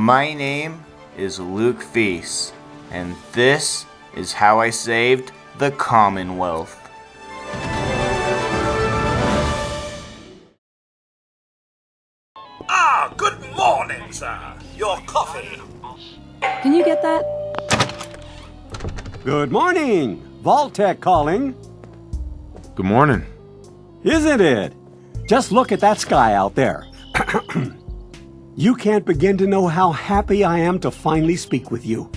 My name is Luke Feast, and this is how I saved the Commonwealth. Ah, good morning, sir. Your coffee. Can you get that? Good morning. Vault-Tec calling. Good morning. Isn't it? Just look at that sky out there. You can't begin to know how happy I am to finally speak with you.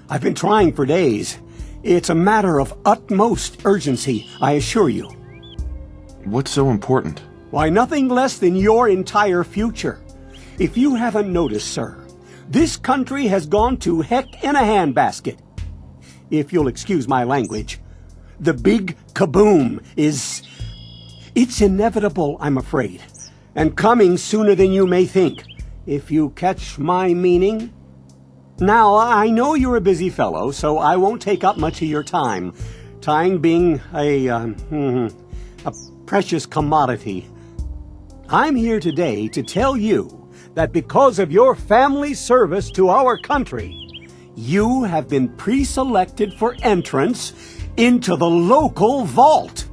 I've been trying for days. It's a matter of utmost urgency, I assure you. What's so important? Why, nothing less than your entire future. If you haven't noticed, sir, this country has gone to heck in a handbasket. If you'll excuse my language, the big kaboom is... It's inevitable, I'm afraid, and coming sooner than you may think, if you catch my meaning. Now, I know you're a busy fellow, so I won't take up much of your time. Time being a precious commodity. I'm here today to tell you that because of your family service to our country, you have been pre-selected for entrance into the local vault.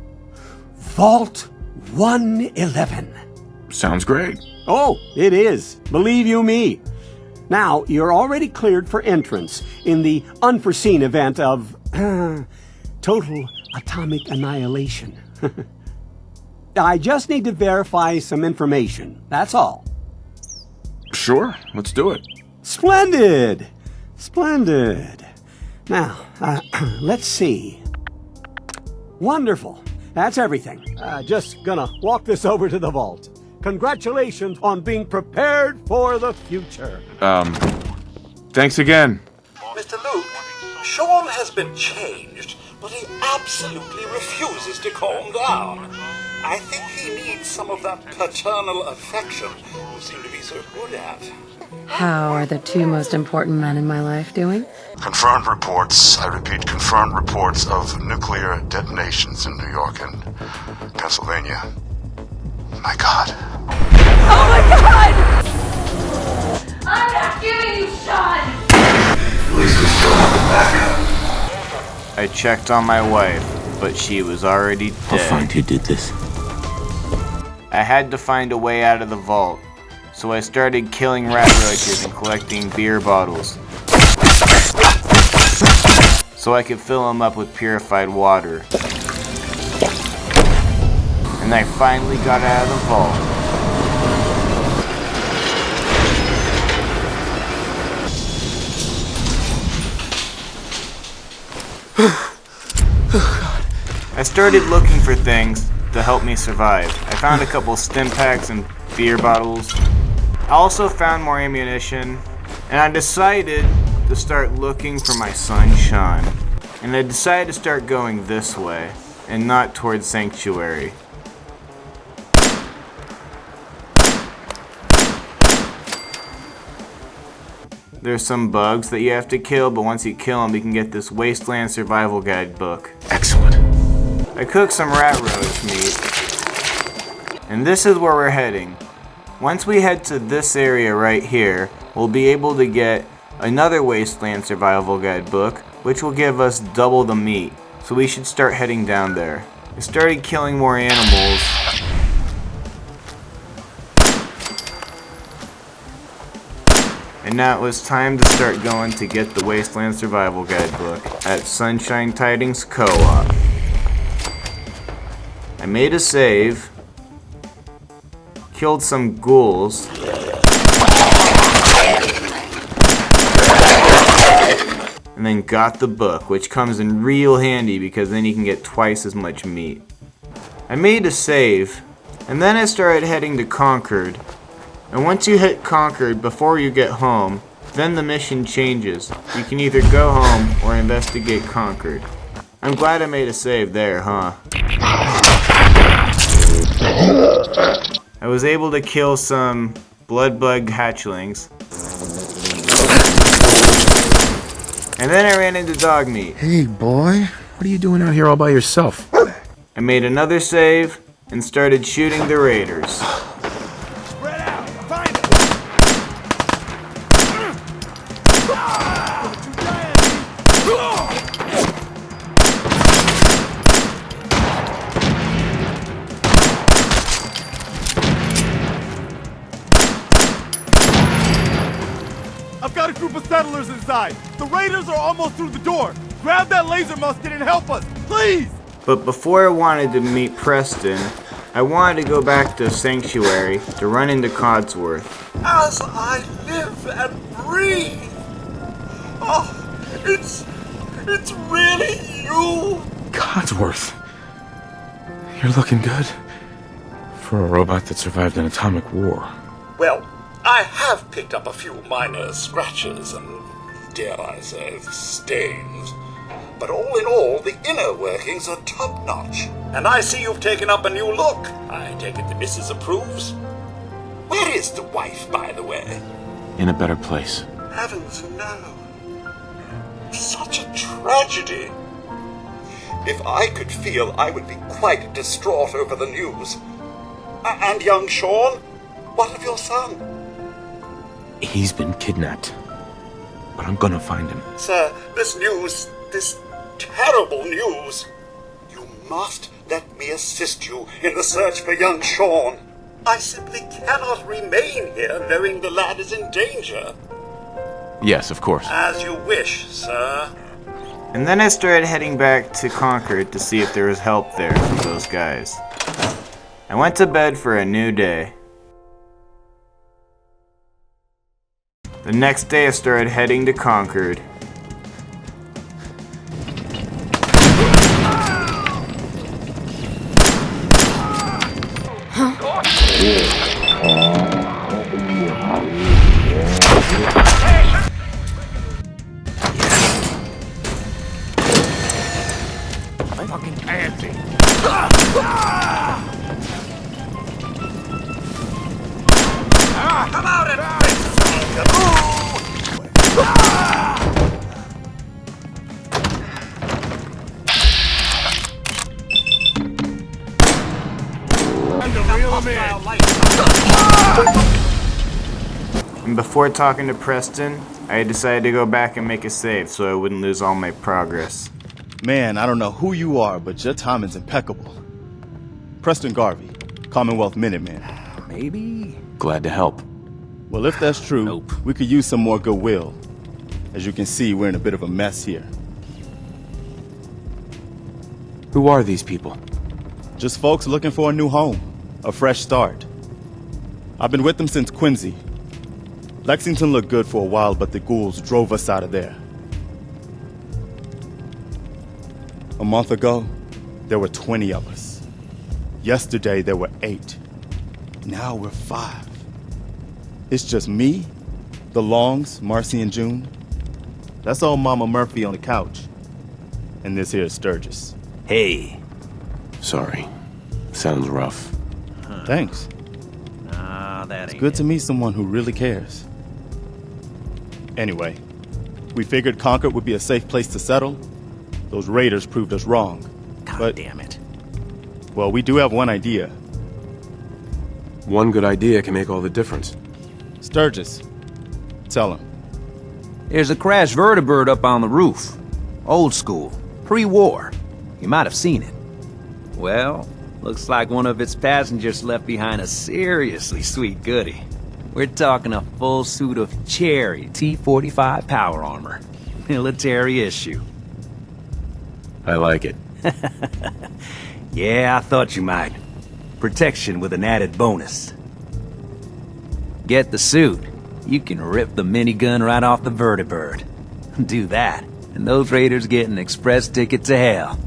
Vault 111. Sounds great. Oh, it is. Believe you me. Now, you're already cleared for entrance in the unforeseen event of total atomic annihilation. I just need to verify some information. That's all. Sure, let's do it. Splendid! Splendid. Now, let's see. Wonderful. That's everything. Just gonna walk this over to the vault. Congratulations on being prepared for the future. Thanks again. Mr. Luke, Sean has been changed, but he absolutely refuses to calm down. I think he needs some of that paternal affection you seem to be so good at. How are the two most important men in my life doing? Confirmed reports, I repeat, confirmed reports of nuclear detonations in New York and Pennsylvania. My God. Oh my God! I'm not giving you Sean! At least we still have the backup. I checked on my wife, but she was already dead. I'll find who did this. I had to find a way out of the vault, so I started killing rat roaches and collecting beer bottles, so I could fill them up with purified water. And I finally got out of the vault. I started looking for things to help me survive. I found a couple stim packs and beer bottles. I also found more ammunition, and I decided to start looking for my son Sean. And I decided to start going this way, and not towards Sanctuary. There's some bugs that you have to kill, but once you kill them, you can get this Wasteland Survival Guide book. Excellent. I cooked some rat roach meat, and this is where we're heading. Once we head to this area right here, we'll be able to get another Wasteland Survival Guide book, which will give us double the meat. So we should start heading down there. I started killing more animals. And now it was time to start going to get the Wasteland Survival Guide book at Sunshine Tidings Co-op. I made a save, killed some ghouls, and then got the book, which comes in real handy because then you can get twice as much meat. I made a save, and then I started heading to Concord. And once you hit Concord before you get home, then the mission changes. You can either go home or investigate Concord. I'm glad I made a save there, huh? I was able to kill some blood bug hatchlings. And then I ran into dog meat. Hey, boy. What are you doing out here all by yourself? I made another save and started shooting the raiders. Spread out! Find group of settlers inside. The raiders are almost through the door. Grab that laser musket and help us, please! But before I wanted to meet Preston, I wanted to go back to Sanctuary to run into Codsworth. As I live and breathe. Oh, it's really you. Codsworth. You're looking good. For a robot that survived an atomic war. Well, I have picked up a few minor scratches and, dare I say, stains. But all in all, the inner workings are top-notch. And I see you've taken up a new look. I take it the missus approves. Where is the wife, by the way? In a better place. Heavens, no. Such a tragedy. If I could feel, I would be quite distraught over the news. And young Sean? What of your son? He's been kidnapped. But I'm gonna find him. Sir, this news, this terrible news. You must let me assist you in the search for young Sean. I simply cannot remain here knowing the lad is in danger. Yes, of course. As you wish, sir. And then I started heading back to Concord to see if there was help there from those guys. I went to bed for a new day. The next day I started heading to Concord. Fucking pansy. Come out and And before talking to Preston, I decided to go back and make a save so I wouldn't lose all my progress. Man, I don't know who you are, but your timing's impeccable. Preston Garvey, Commonwealth Minutemen. Maybe? Glad to help. Well, if that's true, Nope. we could use some more goodwill. As you can see, we're in a bit of a mess here. Who are these people? Just folks looking for a new home, a fresh start. I've been with them since Quincy. Lexington looked good for a while, but the ghouls drove us out of there. A month ago, there were 20 of us. Yesterday, there were 8. Now we're 5. It's just me, the Longs, Marcy and June. That's old Mama Murphy on the couch. And this here is Sturgis. Hey. Sorry. Sounds rough. Thanks. Nah, that ain't Good it. to meet someone who really cares. Anyway, we figured Concord would be a safe place to settle. Those raiders proved us wrong. God damn it. Well, we do have one idea. One good idea can make all the difference. Sturgis, tell him. There's a crashed vertibird up on the roof. Old school. Pre-war. You might have seen it. Well, looks like one of its passengers left behind a seriously sweet goodie. We're talking a full suit of cherry T-45 power armor. Military issue. I like it. Yeah, I thought you might. Protection with an added bonus. Get the suit. You can rip the minigun right off the vertibird. Do that, and those raiders get an express ticket to hell.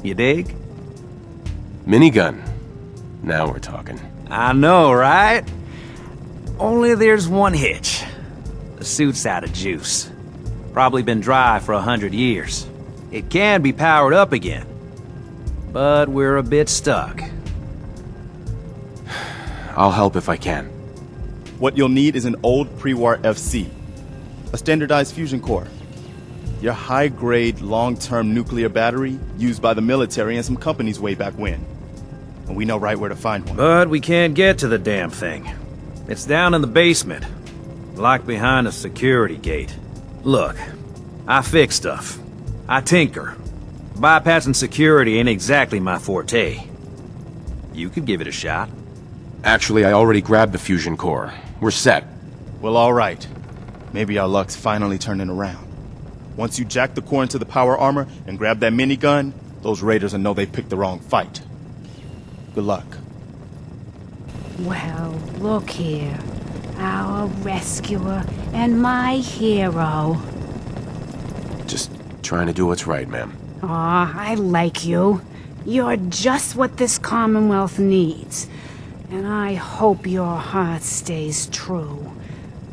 You dig? Minigun. Now we're talking. I know, right? Only there's one hitch. The suit's out of juice. Probably been dry for 100 years. It can be powered up again. But we're a bit stuck. I'll help if I can. What you'll need is an old pre-war FC, a standardized fusion core, your high-grade, long-term nuclear battery used by the military and some companies way back when. And we know right where to find one. But we can't get to the damn thing. It's down in the basement, locked behind a security gate. Look, I fix stuff. I tinker. Bypassing security ain't exactly my forte. You could give it a shot. Actually, I already grabbed the fusion core. We're set. Well, all right. Maybe our luck's finally turning around. Once you jack the core into the power armor and grab that minigun, those raiders will know they picked the wrong fight. Good luck. Well, look here. Our rescuer and my hero. Just trying to do what's right, ma'am. Aw, I like you. You're just what this Commonwealth needs. And I hope your heart stays true.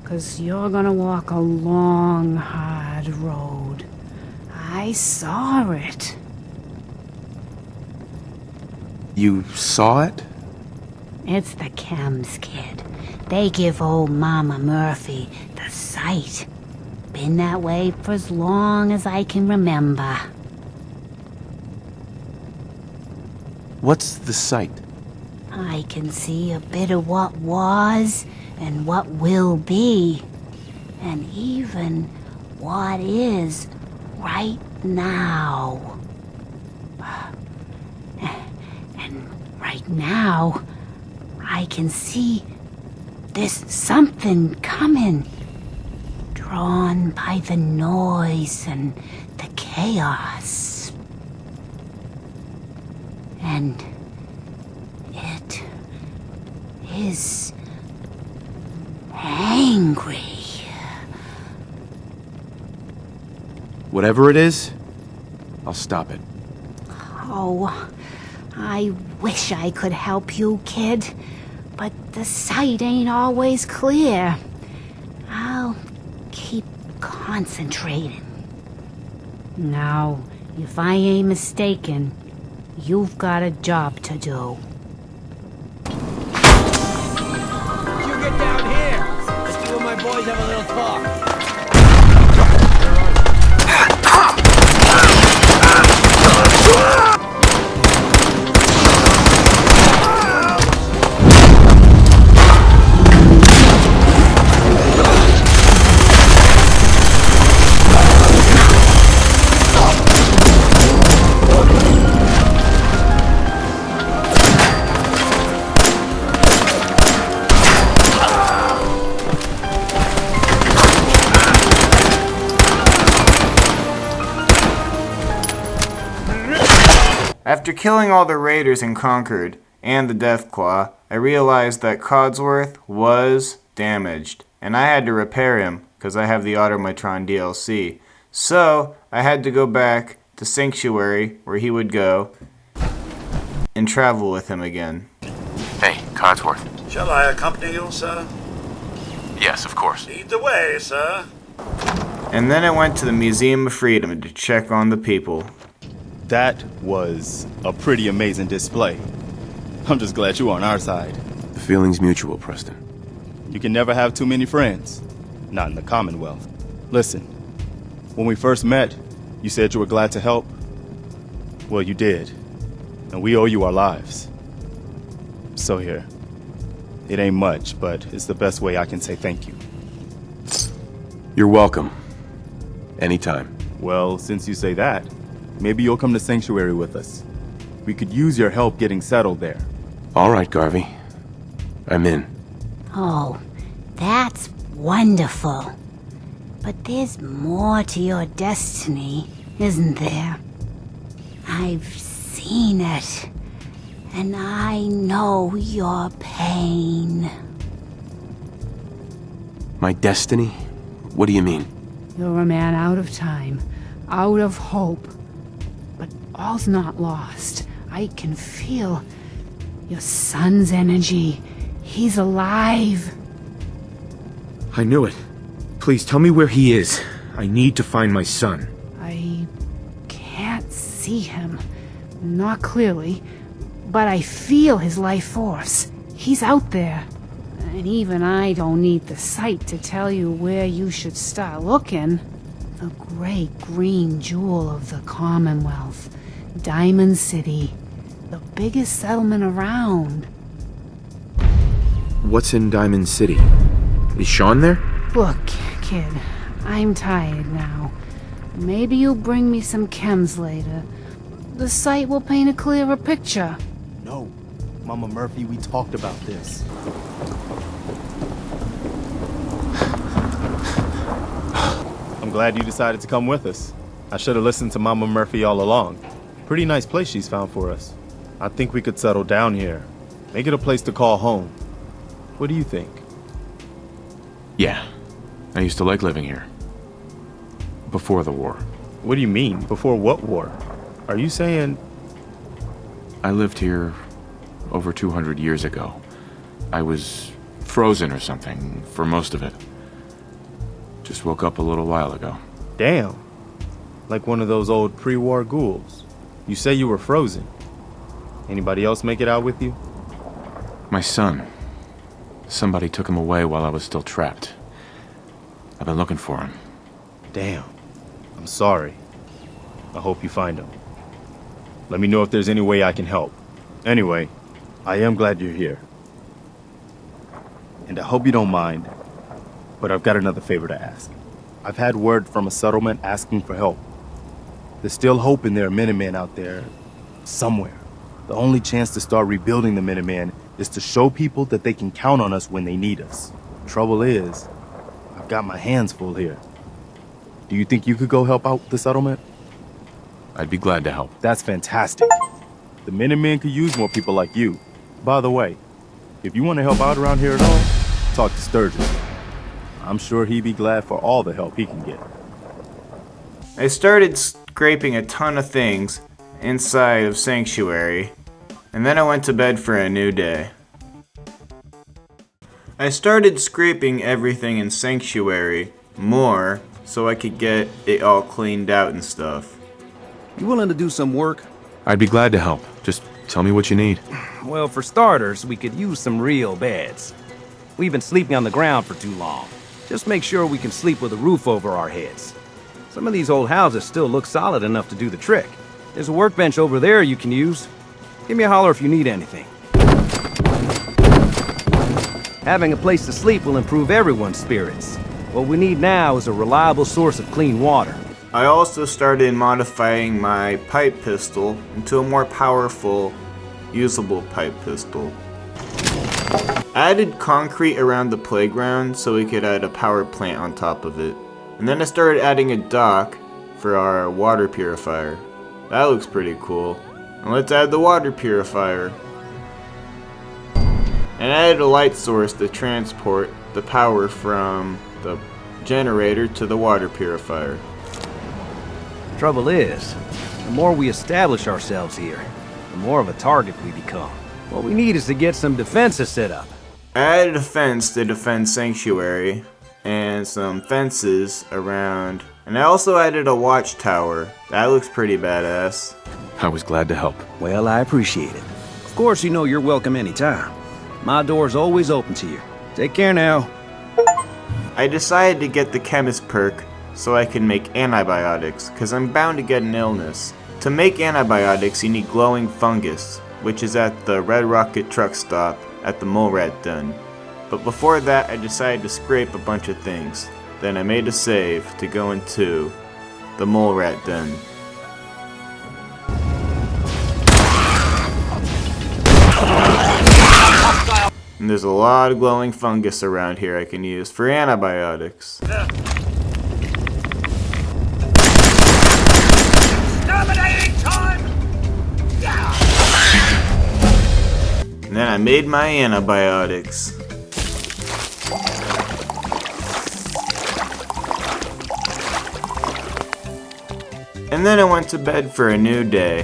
'Cause you're gonna walk a long, hard road. I saw it. You saw it? It's the chems, kid. They give old Mama Murphy the sight. Been that way for as long as I can remember. What's the sight? I can see a bit of what was and what will be. And even what is right now. And right now, I can see there's something coming. Drawn by the noise and the chaos. And it is angry. Whatever it is, I'll stop it. Oh, I wish I could help you, kid. But the sight ain't always clear. I'll keep concentrating. Now, if I ain't mistaken, you've got a job to do. You get down here! Let's you and my boys have a little talk. After killing all the raiders in Concord and the Deathclaw, I realized that Codsworth was damaged, and I had to repair him because I have the Automatron DLC. So I had to go back to Sanctuary, where he would go, and travel with him again. Hey, Codsworth. Shall I accompany you, sir? Yes, of course. Lead the way, sir. And then I went to the Museum of Freedom to check on the people. That was a pretty amazing display. I'm just glad you're on our side. The feeling's mutual, Preston. You can never have too many friends. Not in the Commonwealth. Listen, when we first met, you said you were glad to help. Well, you did. And we owe you our lives. So here. It ain't much, but it's the best way I can say thank you. You're welcome. Anytime. Well, since you say that, maybe you'll come to Sanctuary with us. We could use your help getting settled there. All right, Garvey. I'm in. Oh, that's wonderful. But there's more to your destiny, isn't there? I've seen it, and I know your pain. My destiny? What do you mean? You're a man out of time, out of hope. But all's not lost. I can feel your son's energy. He's alive. I knew it. Please tell me where he is. I need to find my son. I can't see him. Not clearly. But I feel his life force. He's out there. And even I don't need the sight to tell you where you should start looking. The great green jewel of the Commonwealth. Diamond City. The biggest settlement around. What's in Diamond City? Is Sean there? Look, kid, I'm tired now. Maybe you'll bring me some chems later. The sight will paint a clearer picture. No, Mama Murphy, we talked about this. I'm glad you decided to come with us. I should have listened to Mama Murphy all along. Pretty nice place she's found for us. I think we could settle down here. Make it a place to call home. What do you think? Yeah. I used to like living here. Before the war. What do you mean? Before what war? Are you saying... I lived here over 200 years ago. I was frozen or something for most of it. Just woke up a little while ago. Damn. Like one of those old pre-war ghouls. You say you were frozen. Anybody else make it out with you? My son. Somebody took him away while I was still trapped. I've been looking for him. Damn. I'm sorry. I hope you find him. Let me know if there's any way I can help. Anyway, I am glad you're here. And I hope you don't mind, but I've got another favor to ask. I've had word from a settlement asking for help. There's still hope in there are Minutemen out there somewhere. The only chance to start rebuilding the Minutemen is to show people that they can count on us when they need us. Trouble is, I've got my hands full here. Do you think you could go help out the settlement? I'd be glad to help. That's fantastic. The Minutemen could use more people like you. By the way, if you want to help out around here at all, talk to Sturgis. I'm sure he'd be glad for all the help he can get. I started scraping a ton of things inside of Sanctuary, and then I went to bed for a new day. I started scraping everything in Sanctuary more so I could get it all cleaned out and stuff. You willing to do some work? I'd be glad to help. Just tell me what you need. Well, for starters, we could use some real beds. We've been sleeping on the ground for too long. Just make sure we can sleep with a roof over our heads. Some of these old houses still look solid enough to do the trick. There's a workbench over there you can use. Give me a holler if you need anything. Having a place to sleep will improve everyone's spirits. What we need now is a reliable source of clean water. I also started modifying my pipe pistol into a more powerful, usable pipe pistol. I added concrete around the playground so we could add a power plant on top of it. And then I started adding a dock for our water purifier. That looks pretty cool. And let's add the water purifier. And I added a light source to transport the power from the generator to the water purifier. Trouble is, the more we establish ourselves here, the more of a target we become. What we need is to get some defenses set up. I added a fence to defend Sanctuary, and some fences around, and I also added a watchtower. That looks pretty badass. I was glad to help. Well, I appreciate it. Of course, you know you're welcome anytime. My door's always open to you. Take care now. I decided to get the chemist perk so I can make antibiotics, because I'm bound to get an illness. To make antibiotics, you need glowing fungus, which is at the Red Rocket truck stop at the Mole Rat Den. But before that, I decided to scrape a bunch of things. Then I made a save to go into the Mole Rat Den. And there's a lot of glowing fungus around here I can use for antibiotics. Exterminating time! And then I made my antibiotics. And then I went to bed for a new day.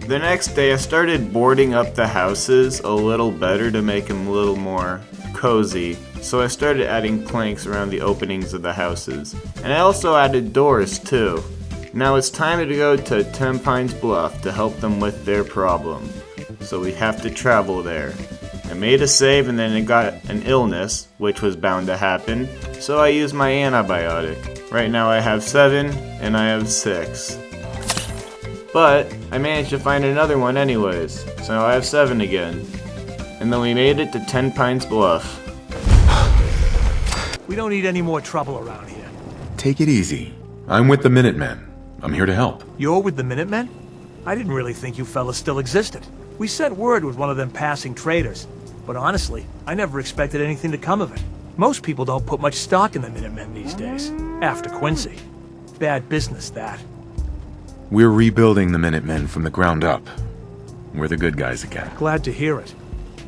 The next day I started boarding up the houses a little better to make them a little more cozy. So I started adding planks around the openings of the houses. And I also added doors too. Now it's time to go to Tenpines Bluff to help them with their problem. So we have to travel there. I made a save and then I got an illness, which was bound to happen. So I used my antibiotic. Right now I have 7 and I have 6. But I managed to find another one anyways, so I have 7 again. And then we made it to Tenpines Bluff. We don't need any more trouble around here. Take it easy. I'm with the Minutemen. I'm here to help. You're with the Minutemen? I didn't really think you fellas still existed. We sent word with one of them passing traders, but honestly, I never expected anything to come of it. Most people don't put much stock in the Minutemen these days, after Quincy. Bad business, that. We're rebuilding the Minutemen from the ground up. We're the good guys again. Glad to hear it.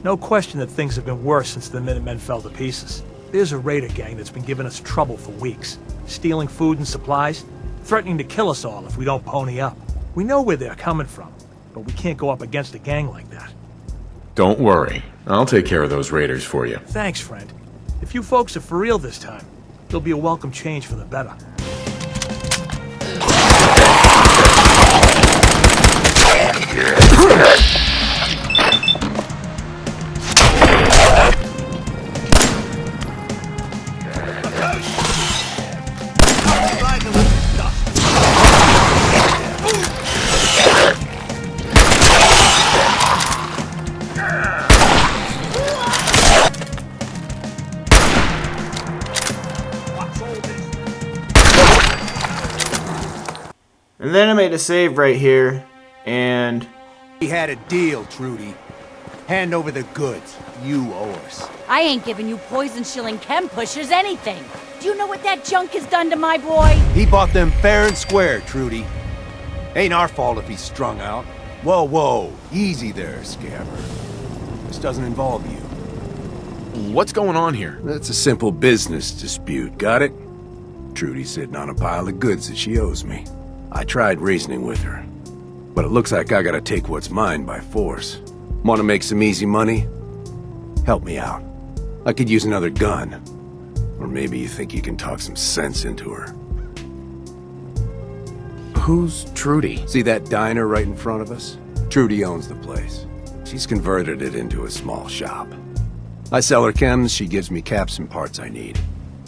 No question that things have been worse since the Minutemen fell to pieces. There's a raider gang that's been giving us trouble for weeks. Stealing food and supplies, threatening to kill us all if we don't pony up. We know where they're coming from, but we can't go up against a gang like that. Don't worry. I'll take care of those raiders for you. Thanks, friend. If you folks are for real this time, it'll be a welcome change for the better. And then I made a save right here, and... We had a deal, Trudy. Hand over the goods. You owe us. I ain't giving you poison shilling chem pushers anything. Do you know what that junk has done to my boy? He bought them fair and square, Trudy. Ain't our fault if he's strung out. Whoa, whoa. Easy there, Scabber. This doesn't involve you. What's going on here? That's a simple business dispute, got it? Trudy's sitting on a pile of goods that she owes me. I tried reasoning with her, but it looks like I gotta take what's mine by force. Want to make some easy money? Help me out. I could use another gun. Or maybe you think you can talk some sense into her. Who's Trudy? See that diner right in front of us? Trudy owns the place. She's converted it into a small shop. I sell her chems, she gives me caps and parts I need.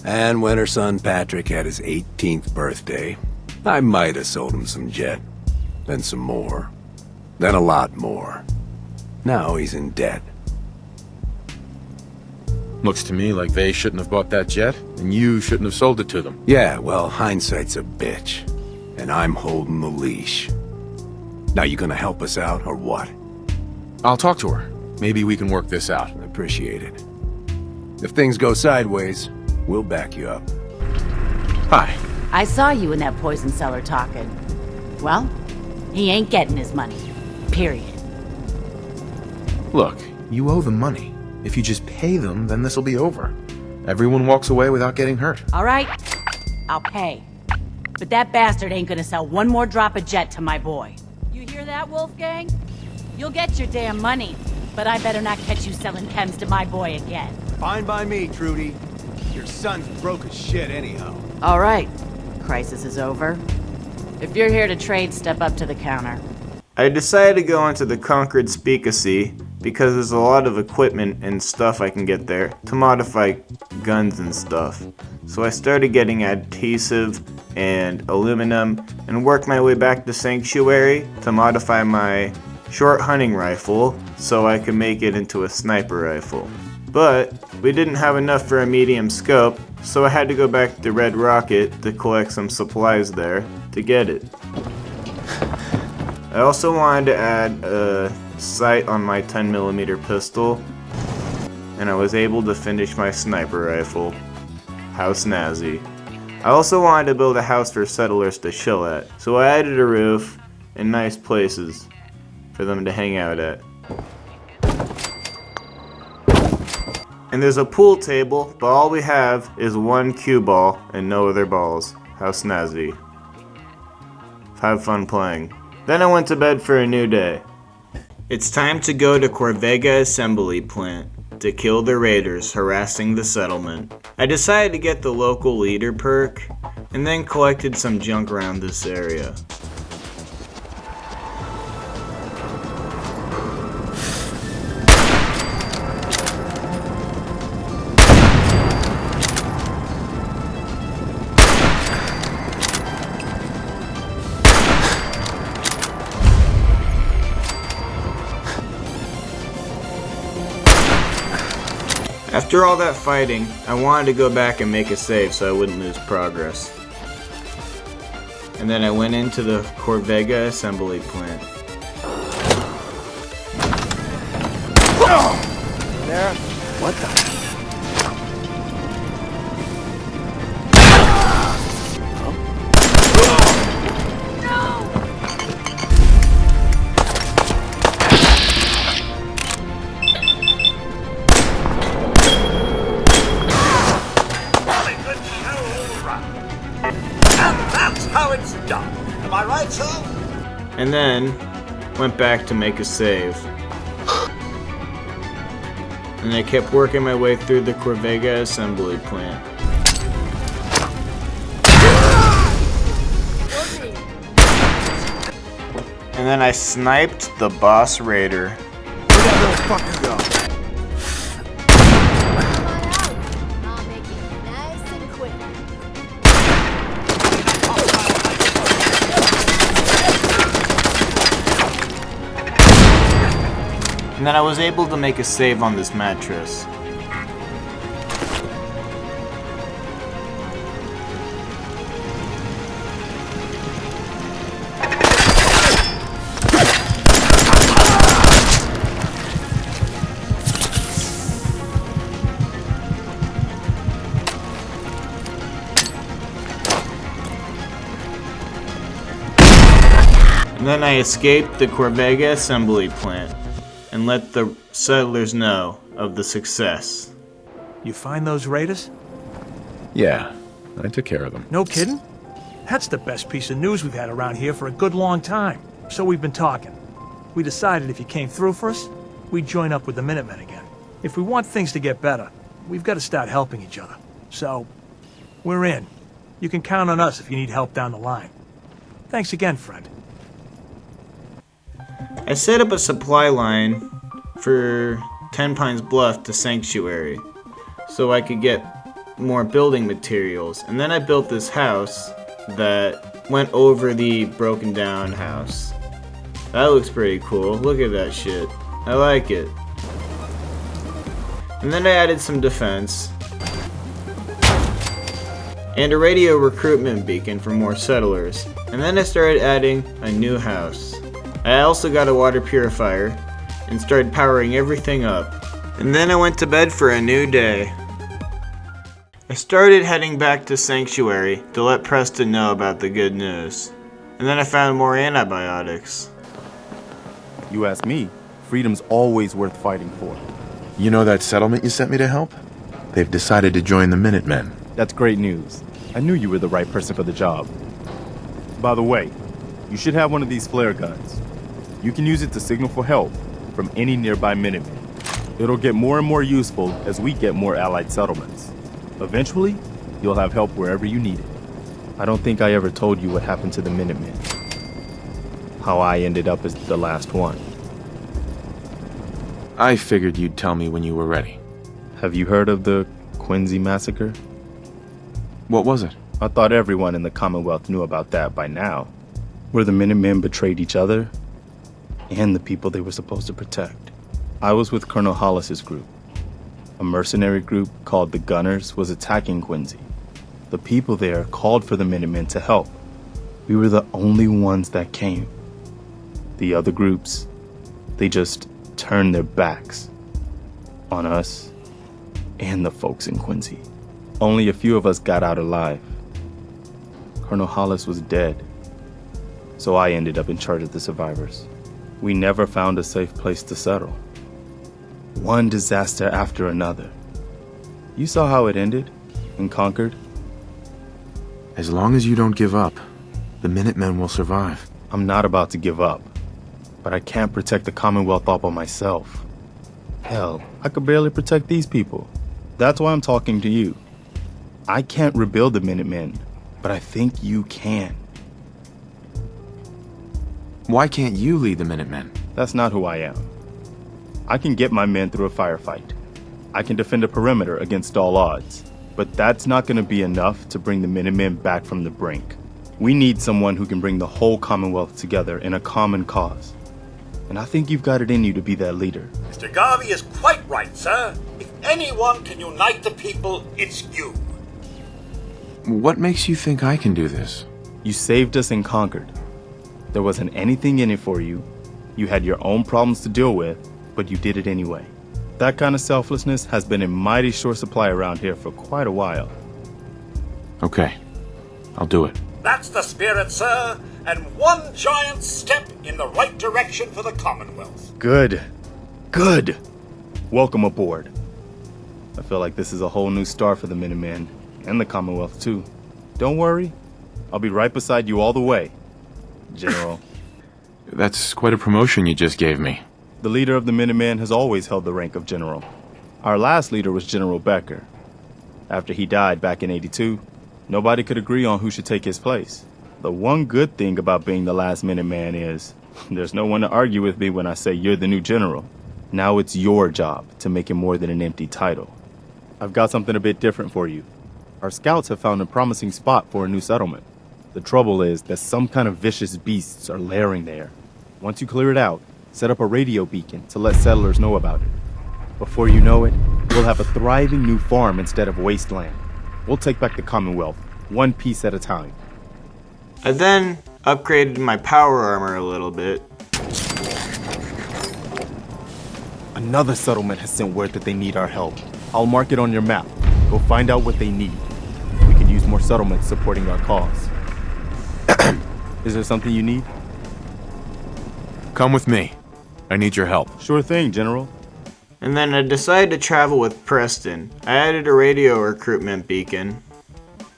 And when her son Patrick had his 18th birthday, I might have sold him some jet. Then some more. Then a lot more. Now he's in debt. Looks to me like they shouldn't have bought that jet, and you shouldn't have sold it to them. Yeah, well, hindsight's a bitch. And I'm holding the leash. Now you gonna help us out, or what? I'll talk to her. Maybe we can work this out. Appreciate it. If things go sideways, we'll back you up. Hi. I saw you in that poison cellar talking. Well, he ain't getting his money. Period. Look, you owe them money. If you just pay them, then this'll be over. Everyone walks away without getting hurt. All right, I'll pay. But that bastard ain't gonna sell one more drop of jet to my boy. You hear that, Wolfgang? You'll get your damn money, but I better not catch you selling chems to my boy again. Fine by me, Trudy. Your son's broke as shit anyhow. All right. Crisis is over. If you're here to trade, step up to the counter. I decided to go into the Conquered Speakeasy because there's a lot of equipment and stuff I can get there to modify guns and stuff. So I started getting adhesive and aluminum and worked my way back to Sanctuary to modify my short hunting rifle so I could make it into a sniper rifle. But we didn't have enough for a medium scope, so I had to go back to Red Rocket to collect some supplies there to get it. I also wanted to add a sight on my 10mm pistol, and I was able to finish my sniper rifle. How snazzy. I also wanted to build a house for settlers to chill at, so I added a roof and nice places for them to hang out at. And there's a pool table, but all we have is one cue ball and no other balls. How snazzy. Have fun playing. Then I went to bed for a new day. It's time to go to Crovega Assembly Plant to kill the raiders harassing the settlement. I decided to get the local leader perk and then collected some junk around this area. After all that fighting, I wanted to go back and make a save so I wouldn't lose progress. And then I went into the Crovega Assembly Plant. There? What the? and then went back to make a save. And I kept working my way through the Crovega assembly plant. And then I sniped the boss raider. Where'd that little fucker go? I'll make it nice and quick. And then I was able to make a save on this mattress. And then I escaped the Crovega assembly plant and let the settlers know of the success. You find those raiders? Yeah, I took care of them. No kidding? That's the best piece of news we've had around here for a good long time. So we've been talking. We decided if you came through for us, we'd join up with the Minutemen again. If we want things to get better, we've got to start helping each other. So, we're in. You can count on us if you need help down the line. Thanks again, friend. I set up a supply line for Tenpines Bluff to Sanctuary so I could get more building materials. And then I built this house that went over the broken down house. That looks pretty cool. Look at that shit. I like it. And then I added some defense and a radio recruitment beacon for more settlers. And then I started adding a new house. I also got a water purifier and started powering everything up. And then I went to bed for a new day. I started heading back to Sanctuary to let Preston know about the good news. And then I found more antibiotics. You ask me, freedom's always worth fighting for. You know that settlement you sent me to help? They've decided to join the Minutemen. That's great news. I knew you were the right person for the job. By the way, you should have one of these flare guns. You can use it to signal for help from any nearby Minutemen. It'll get more and more useful as we get more allied settlements. Eventually, you'll have help wherever you need it. I don't think I ever told you what happened to the Minutemen. How I ended up as the last one. I figured you'd tell me when you were ready. Have you heard of the Quincy massacre? What was it? I thought everyone in the Commonwealth knew about that by now. Where the Minutemen betrayed each other and the people they were supposed to protect. I was with Colonel Hollis's group. A mercenary group called the Gunners was attacking Quincy. The people there called for the Minutemen to help. We were the only ones that came. The other groups, they just turned their backs on us and the folks in Quincy. Only a few of us got out alive. Colonel Hollis was dead, so I ended up in charge of the survivors. We never found a safe place to settle. One disaster after another. You saw how it ended in Concord? As long as you don't give up, the Minutemen will survive. I'm not about to give up, but I can't protect the Commonwealth all by myself. Hell, I could barely protect these people. That's why I'm talking to you. I can't rebuild the Minutemen, but I think you can. Why can't you lead the Minutemen? That's not who I am. I can get my men through a firefight. I can defend a perimeter against all odds. But that's not going to be enough to bring the Minutemen back from the brink. We need someone who can bring the whole Commonwealth together in a common cause. And I think you've got it in you to be that leader. Mr. Garvey is quite right, sir. If anyone can unite the people, it's you. What makes you think I can do this? You saved us in Concord. There wasn't anything in it for you. You had your own problems to deal with, but you did it anyway. That kind of selflessness has been in mighty short supply around here for quite a while. Okay, I'll do it. That's the spirit, sir, and one giant step in the right direction for the Commonwealth. Good. Good. Welcome aboard. I feel like this is a whole new start for the Minutemen, and the Commonwealth too. Don't worry, I'll be right beside you all the way, General. That's quite a promotion you just gave me. The leader of the Minutemen has always held the rank of general. Our last leader was General Becker. After he died back in '82, nobody could agree on who should take his place. The one good thing about being the last Minuteman is there's no one to argue with me when I say you're the new general. Now it's your job to make it more than an empty title. I've got something a bit different for you. Our scouts have found a promising spot for a new settlement. The trouble is that some kind of vicious beasts are lairing there. Once you clear it out, set up a radio beacon to let settlers know about it. Before you know it, we'll have a thriving new farm instead of wasteland. We'll take back the Commonwealth, one piece at a time. I then upgraded my power armor a little bit. Another settlement has sent word that they need our help. I'll mark it on your map. Go find out what they need. We could use more settlements supporting our cause. Is there something you need? Come with me. I need your help. Sure thing, General. And then I decided to travel with Preston. I added a radio recruitment beacon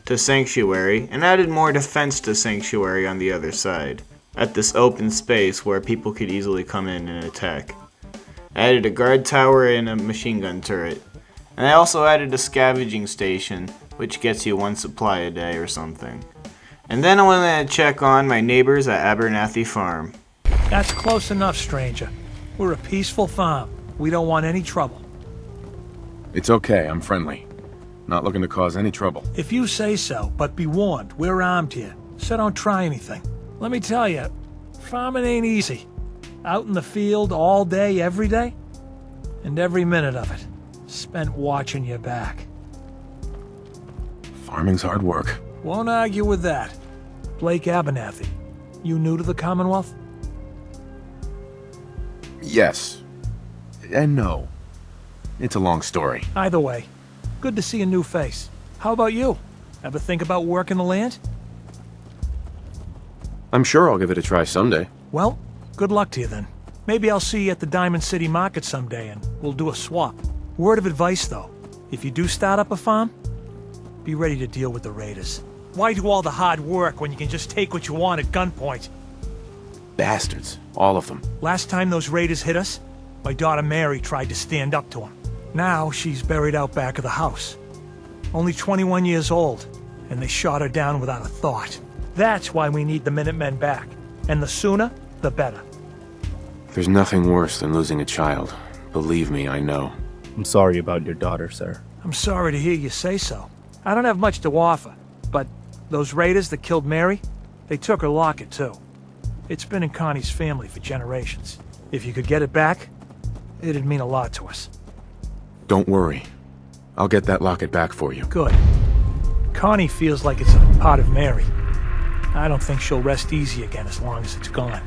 to Sanctuary and added more defense to Sanctuary on the other side, at this open space where people could easily come in and attack. I added a guard tower and a machine gun turret. And I also added a scavenging station, which gets you 1 supply a day or something. And then I went to check on my neighbors at Abernathy Farm. That's close enough, stranger. We're a peaceful farm. We don't want any trouble. It's okay, I'm friendly. Not looking to cause any trouble. If you say so, but be warned, we're armed here, so don't try anything. Let me tell you, farming ain't easy. Out in the field all day, every day, and every minute of it spent watching your back. Farming's hard work. Won't argue with that. Blake Abernathy, you new to the Commonwealth? Yes. And no. It's a long story. Either way, good to see a new face. How about you? Ever think about working the land? I'm sure I'll give it a try someday. Well, good luck to you then. Maybe I'll see you at the Diamond City Market someday and we'll do a swap. Word of advice though, if you do start up a farm, be ready to deal with the raiders. Why do all the hard work when you can just take what you want at gunpoint? Bastards. All of them. Last time those raiders hit us, my daughter Mary tried to stand up to them. Now she's buried out back of the house. Only 21 years old, and they shot her down without a thought. That's why we need the Minutemen back. And the sooner, the better. There's nothing worse than losing a child. Believe me, I know. I'm sorry about your daughter, sir. I'm sorry to hear you say so. I don't have much to offer, but those raiders that killed Mary, they took her locket too. It's been in Connie's family for generations. If you could get it back, it'd mean a lot to us. Don't worry. I'll get that locket back for you. Good. Connie feels like it's a part of Mary. I don't think she'll rest easy again as long as it's gone.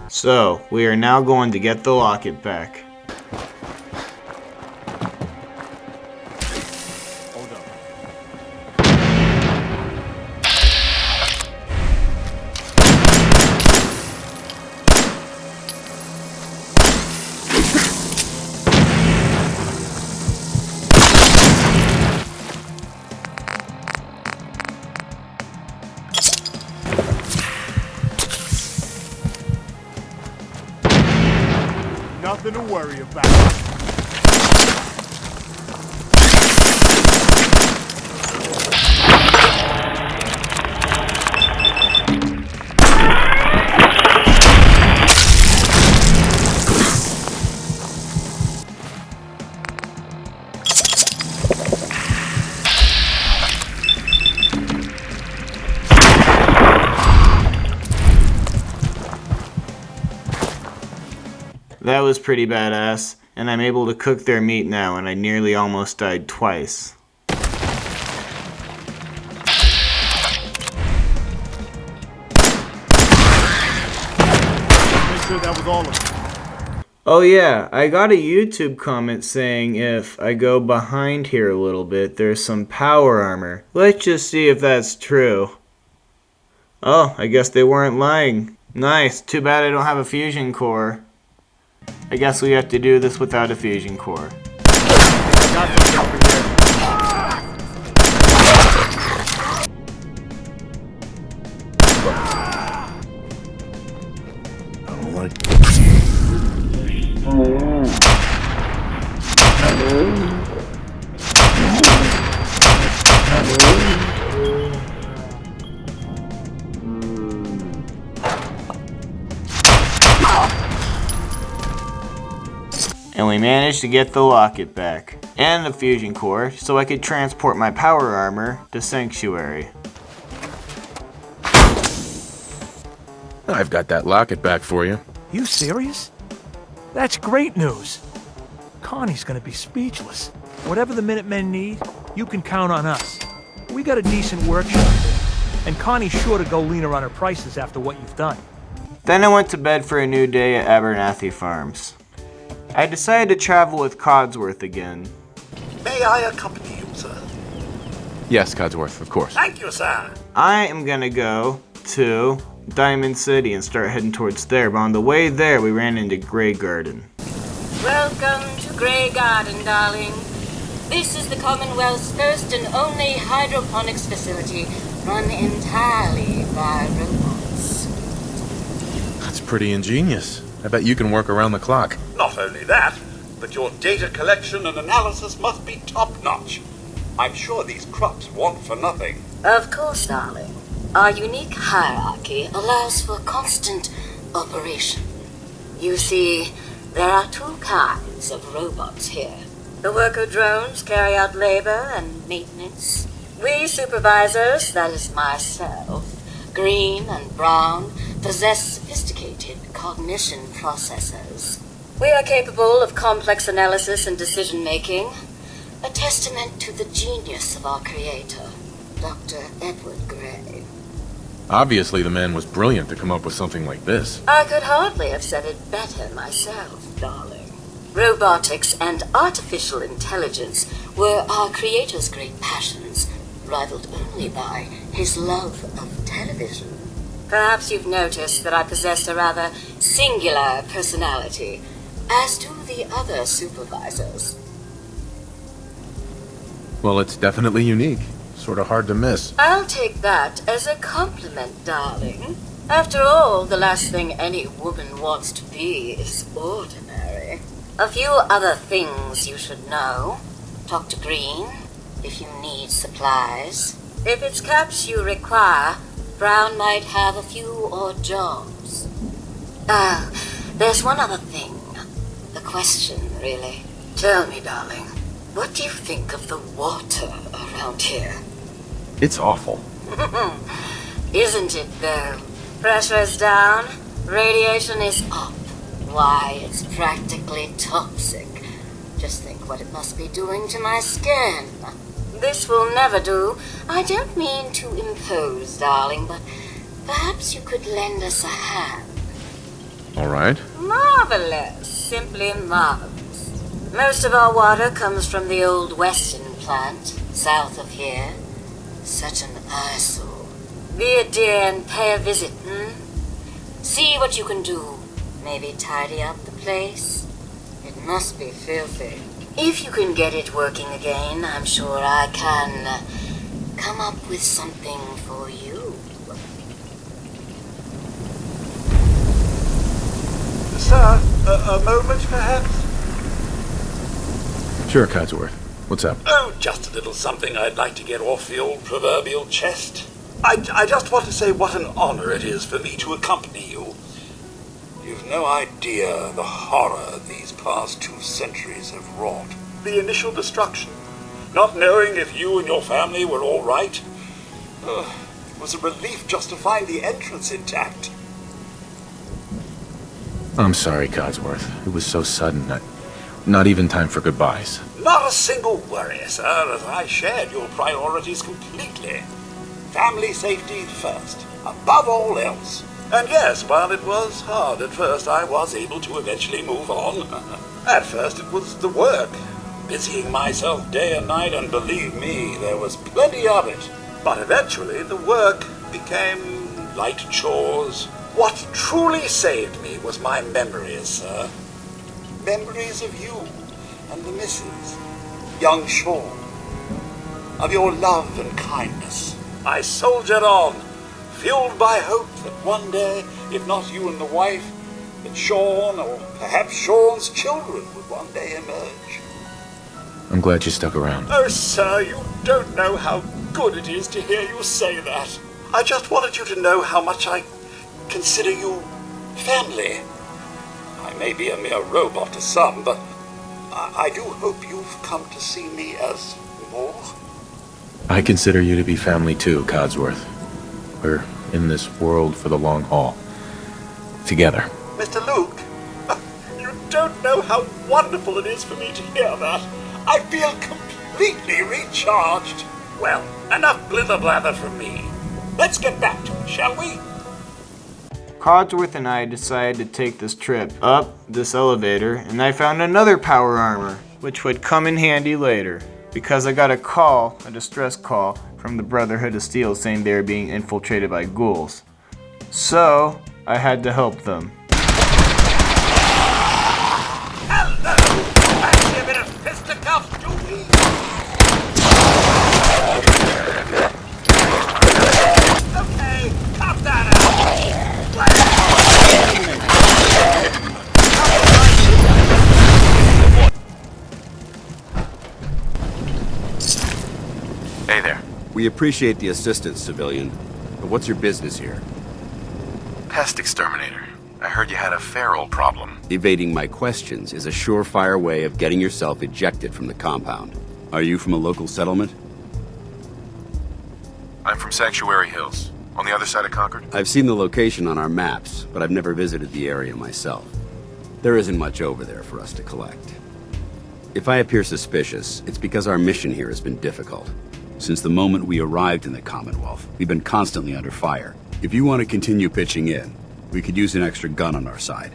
So, we are now going to get the locket back. Hold up. Nothing to worry about. That was pretty badass, and I'm able to cook their meat now, and I nearly almost died twice. Make sure that was all of it. Oh yeah, I got a YouTube comment saying if I go behind here a little bit, there's some power armor. Let's just see if that's true. Oh, I guess they weren't lying. Nice, too bad I don't have a fusion core. I guess we have to do this without a fusion core. And we managed to get the locket back, and the fusion core, so I could transport my power armor to Sanctuary. I've got that locket back for you. You serious? That's great news. Connie's gonna be speechless. Whatever the Minutemen need, you can count on us. We got a decent workshop, and Connie's sure to go leaner on her prices after what you've done. Then I went to bed for a new day at Abernathy Farms. I decided to travel with Codsworth again. May I accompany you, sir? Yes, Codsworth, of course. Thank you, sir. I am gonna go to Diamond City and start heading towards there, but on the way there we ran into Grey Garden. Welcome to Grey Garden, darling. This is the Commonwealth's first and only hydroponics facility run entirely by robots. That's pretty ingenious. I bet you can work around the clock. Not only that, but your data collection and analysis must be top-notch. I'm sure these crops want for nothing. Of course, darling. Our unique hierarchy allows for constant operation. You see, there are two kinds of robots here. The worker drones carry out labor and maintenance. We supervisors, that is myself, Green and Brown, possess sophisticated cognition processors. We are capable of complex analysis and decision-making, a testament to the genius of our creator, Dr. Edward Gray. Obviously, the man was brilliant to come up with something like this. I could hardly have said it better myself, darling. Robotics and artificial intelligence were our creator's great passions, rivaled only by his love of television. Perhaps you've noticed that I possess a rather singular personality, as do the other supervisors. Well, it's definitely unique. Sort of hard to miss. I'll take that as a compliment, darling. After all, the last thing any woman wants to be is ordinary. A few other things you should know. Talk to Green if you need supplies. If it's caps you require, Brown might have a few odd jobs. There's one other thing. A question, really. Tell me, darling, what do you think of the water around here? It's awful. Isn't it, though? Pressure's down, radiation is up. Why, it's practically toxic. Just think what it must be doing to my skin. This will never do. I don't mean to impose, darling, but perhaps you could lend us a hand. All right. Marvelous. Simply marvelous. Most of our water comes from the old Western plant, south of here. Such an eyesore. Be a dear and pay a visit, See what you can do. Maybe tidy up the place. It must be filthy. If you can get it working again, I'm sure I can come up with something for you. Sir, a moment perhaps? Sure, Codsworth. What's up? Oh, just a little something I'd like to get off the old proverbial chest. I just want to say what an honor it is for me to accompany you. You've no idea the horror these past 2 centuries have wrought. The initial destruction, not knowing if you and your family were all right. It was a relief just to find the entrance intact. I'm sorry, Codsworth. It was so sudden. Not even time for goodbyes. Not a single worry, sir, as I shared your priorities completely. Family safety first, above all else. And yes, while it was hard at first, I was able to eventually move on. At first it was the work, busying myself day and night, and believe me, there was plenty of it. But eventually the work became light chores. What truly saved me was my memories, sir. Memories of you and the missus, young Sean, of your love and kindness. I soldiered on, fueled by hope that one day, if not you and the wife, that Sean, or perhaps Sean's children, would one day emerge. I'm glad you stuck around. Oh, sir, you don't know how good it is to hear you say that. I just wanted you to know how much I consider you family. I may be a mere robot to some, but I do hope you've come to see me as more. I consider you to be family too, Codsworth. We're in this world for the long haul. Together. Mr. Luke, you don't know how wonderful it is for me to hear that. I feel completely recharged. Well, enough blither-blather from me. Let's get back to it, shall we? Codsworth and I decided to take this trip up this elevator, and I found another power armor, which would come in handy later, because I got a distress call, from the Brotherhood of Steel saying they were being infiltrated by ghouls. So, I had to help them. Hello! Fancy a bit of fisticuffs, do we? Okay, cut that out! Hey there. We appreciate the assistance, civilian. But what's your business here? Pest exterminator. I heard you had a feral problem. Evading my questions is a surefire way of getting yourself ejected from the compound. Are you from a local settlement? I'm from Sanctuary Hills, on the other side of Concord. I've seen the location on our maps, but I've never visited the area myself. There isn't much over there for us to collect. If I appear suspicious, it's because our mission here has been difficult. Since the moment we arrived in the Commonwealth, we've been constantly under fire. If you want to continue pitching in, we could use an extra gun on our side.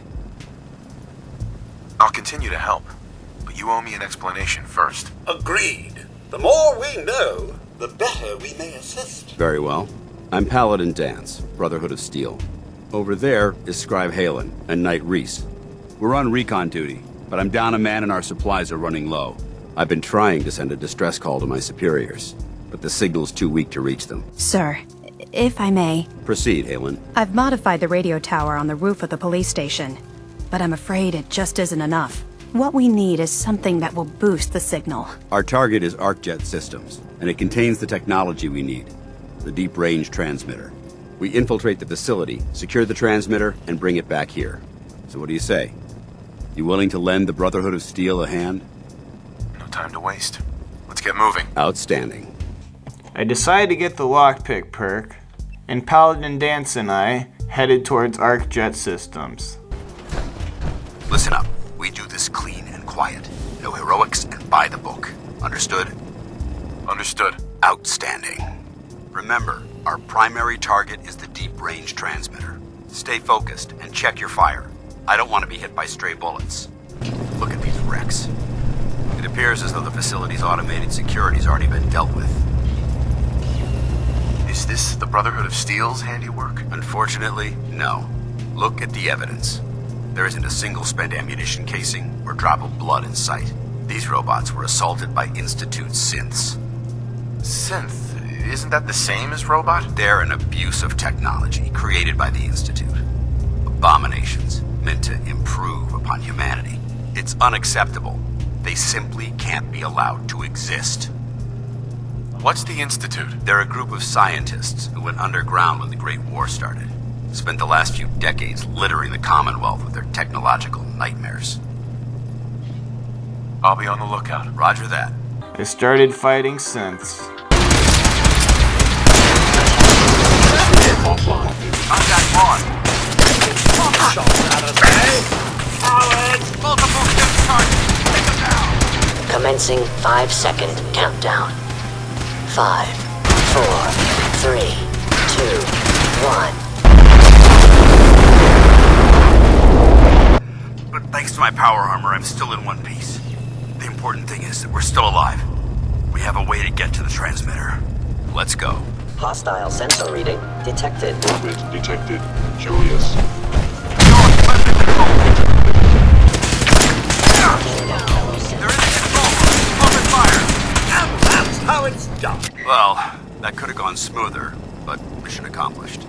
I'll continue to help, but you owe me an explanation first. Agreed. The more we know, the better we may assist. Very well. I'm Paladin Danse, Brotherhood of Steel. Over there is Scribe Halen and Knight Reese. We're on recon duty, but I'm down a man and our supplies are running low. I've been trying to send a distress call to my superiors, but the signal's too weak to reach them. Sir, if I may... Proceed, Halen. I've modified the radio tower on the roof of the police station, but I'm afraid it just isn't enough. What we need is something that will boost the signal. Our target is ArcJet Systems, and it contains the technology we need. The deep-range transmitter. We infiltrate the facility, secure the transmitter, and bring it back here. So what do you say? You willing to lend the Brotherhood of Steel a hand? No time to waste. Let's get moving. Outstanding. I decided to get the lockpick perk, and Paladin Danse and I headed towards ArcJet Systems. Listen up. We do this clean and quiet. No heroics and by the book. Understood? Understood. Outstanding. Remember, our primary target is the deep-range transmitter. Stay focused and check your fire. I don't want to be hit by stray bullets. Look at these wrecks. It appears as though the facility's automated security's already been dealt with. Is this the Brotherhood of Steel's handiwork? Unfortunately, no. Look at the evidence. There isn't a single spent ammunition casing or drop of blood in sight. These robots were assaulted by Institute synths. Synth? Isn't that the same as robot? They're an abuse of technology created by the Institute. Abominations meant to improve upon humanity. It's unacceptable. They simply can't be allowed to exist. What's the Institute? They're a group of scientists who went underground when the Great War started. Spent the last few decades littering the Commonwealth with their technological nightmares. I'll be on the lookout. Roger that. I started fighting synths. On that one. Multiple ship targets. Take them down. Commencing 5-second countdown. 5, 4, 3, 2, 1. But thanks to my power armor, I'm still in one piece. The important thing is that we're still alive. We have a way to get to the transmitter. Let's go. Hostile sensor reading detected. Movement detected. Julius. They're in the control room. Open fire. And that's how it's done. Well, that could have gone smoother, but mission accomplished.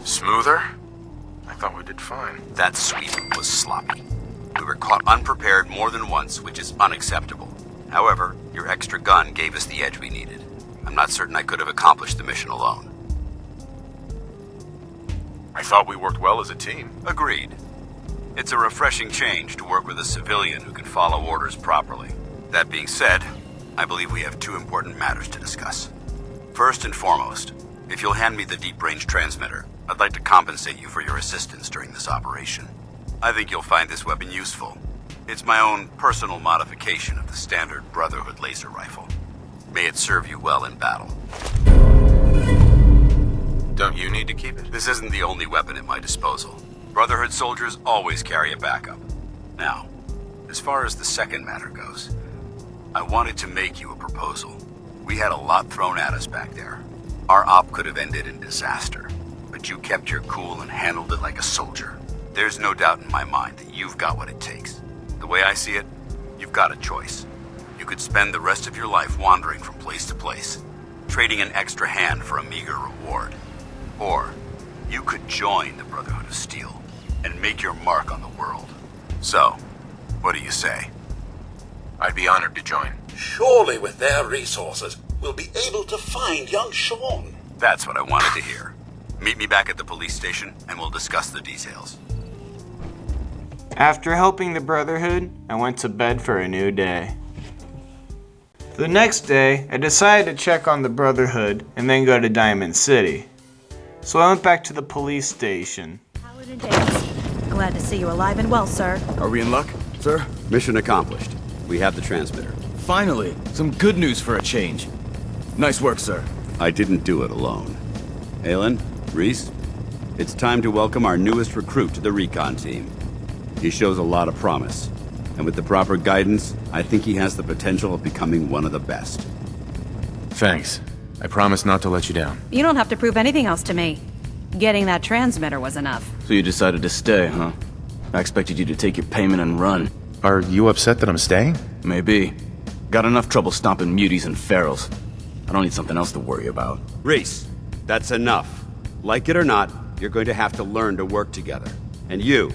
Smoother? I thought we did fine. That sweep was sloppy. We were caught unprepared more than once, which is unacceptable. However, your extra gun gave us the edge we needed. I'm not certain I could have accomplished the mission alone. I thought we worked well as a team. Agreed. It's a refreshing change to work with a civilian who can follow orders properly. That being said, I believe we have two important matters to discuss. First and foremost, if you'll hand me the deep-range transmitter, I'd like to compensate you for your assistance during this operation. I think you'll find this weapon useful. It's my own personal modification of the standard Brotherhood laser rifle. May it serve you well in battle. Don't you need to keep it? This isn't the only weapon at my disposal. Brotherhood soldiers always carry a backup. Now, as far as the second matter goes, I wanted to make you a proposal. We had a lot thrown at us back there. Our op could have ended in disaster, but you kept your cool and handled it like a soldier. There's no doubt in my mind that you've got what it takes. The way I see it, you've got a choice. You could spend the rest of your life wandering from place to place, trading an extra hand for a meager reward. Or, you could join the Brotherhood of Steel and make your mark on the world. So, what do you say? I'd be honored to join. Surely with their resources, we'll be able to find young Sean. That's what I wanted to hear. Meet me back at the police station and we'll discuss the details. After helping the Brotherhood, I went to bed for a new day. The next day, I decided to check on the Brotherhood and then go to Diamond City. So I went back to the police station. Paladin Danse. Glad to see you alive and well, sir. Are we in luck, sir? Mission accomplished. We have the transmitter. Finally, some good news for a change. Nice work, sir. I didn't do it alone. Aylin, Reese, it's time to welcome our newest recruit to the recon team. He shows a lot of promise, and with the proper guidance, I think he has the potential of becoming one of the best. Thanks. I promise not to let you down. You don't have to prove anything else to me. Getting that transmitter was enough. So you decided to stay, huh? I expected you to take your payment and run. Are you upset that I'm staying? Maybe. Got enough trouble stomping muties and ferals. I don't need something else to worry about. Reese, that's enough. Like it or not, you're going to have to learn to work together. And you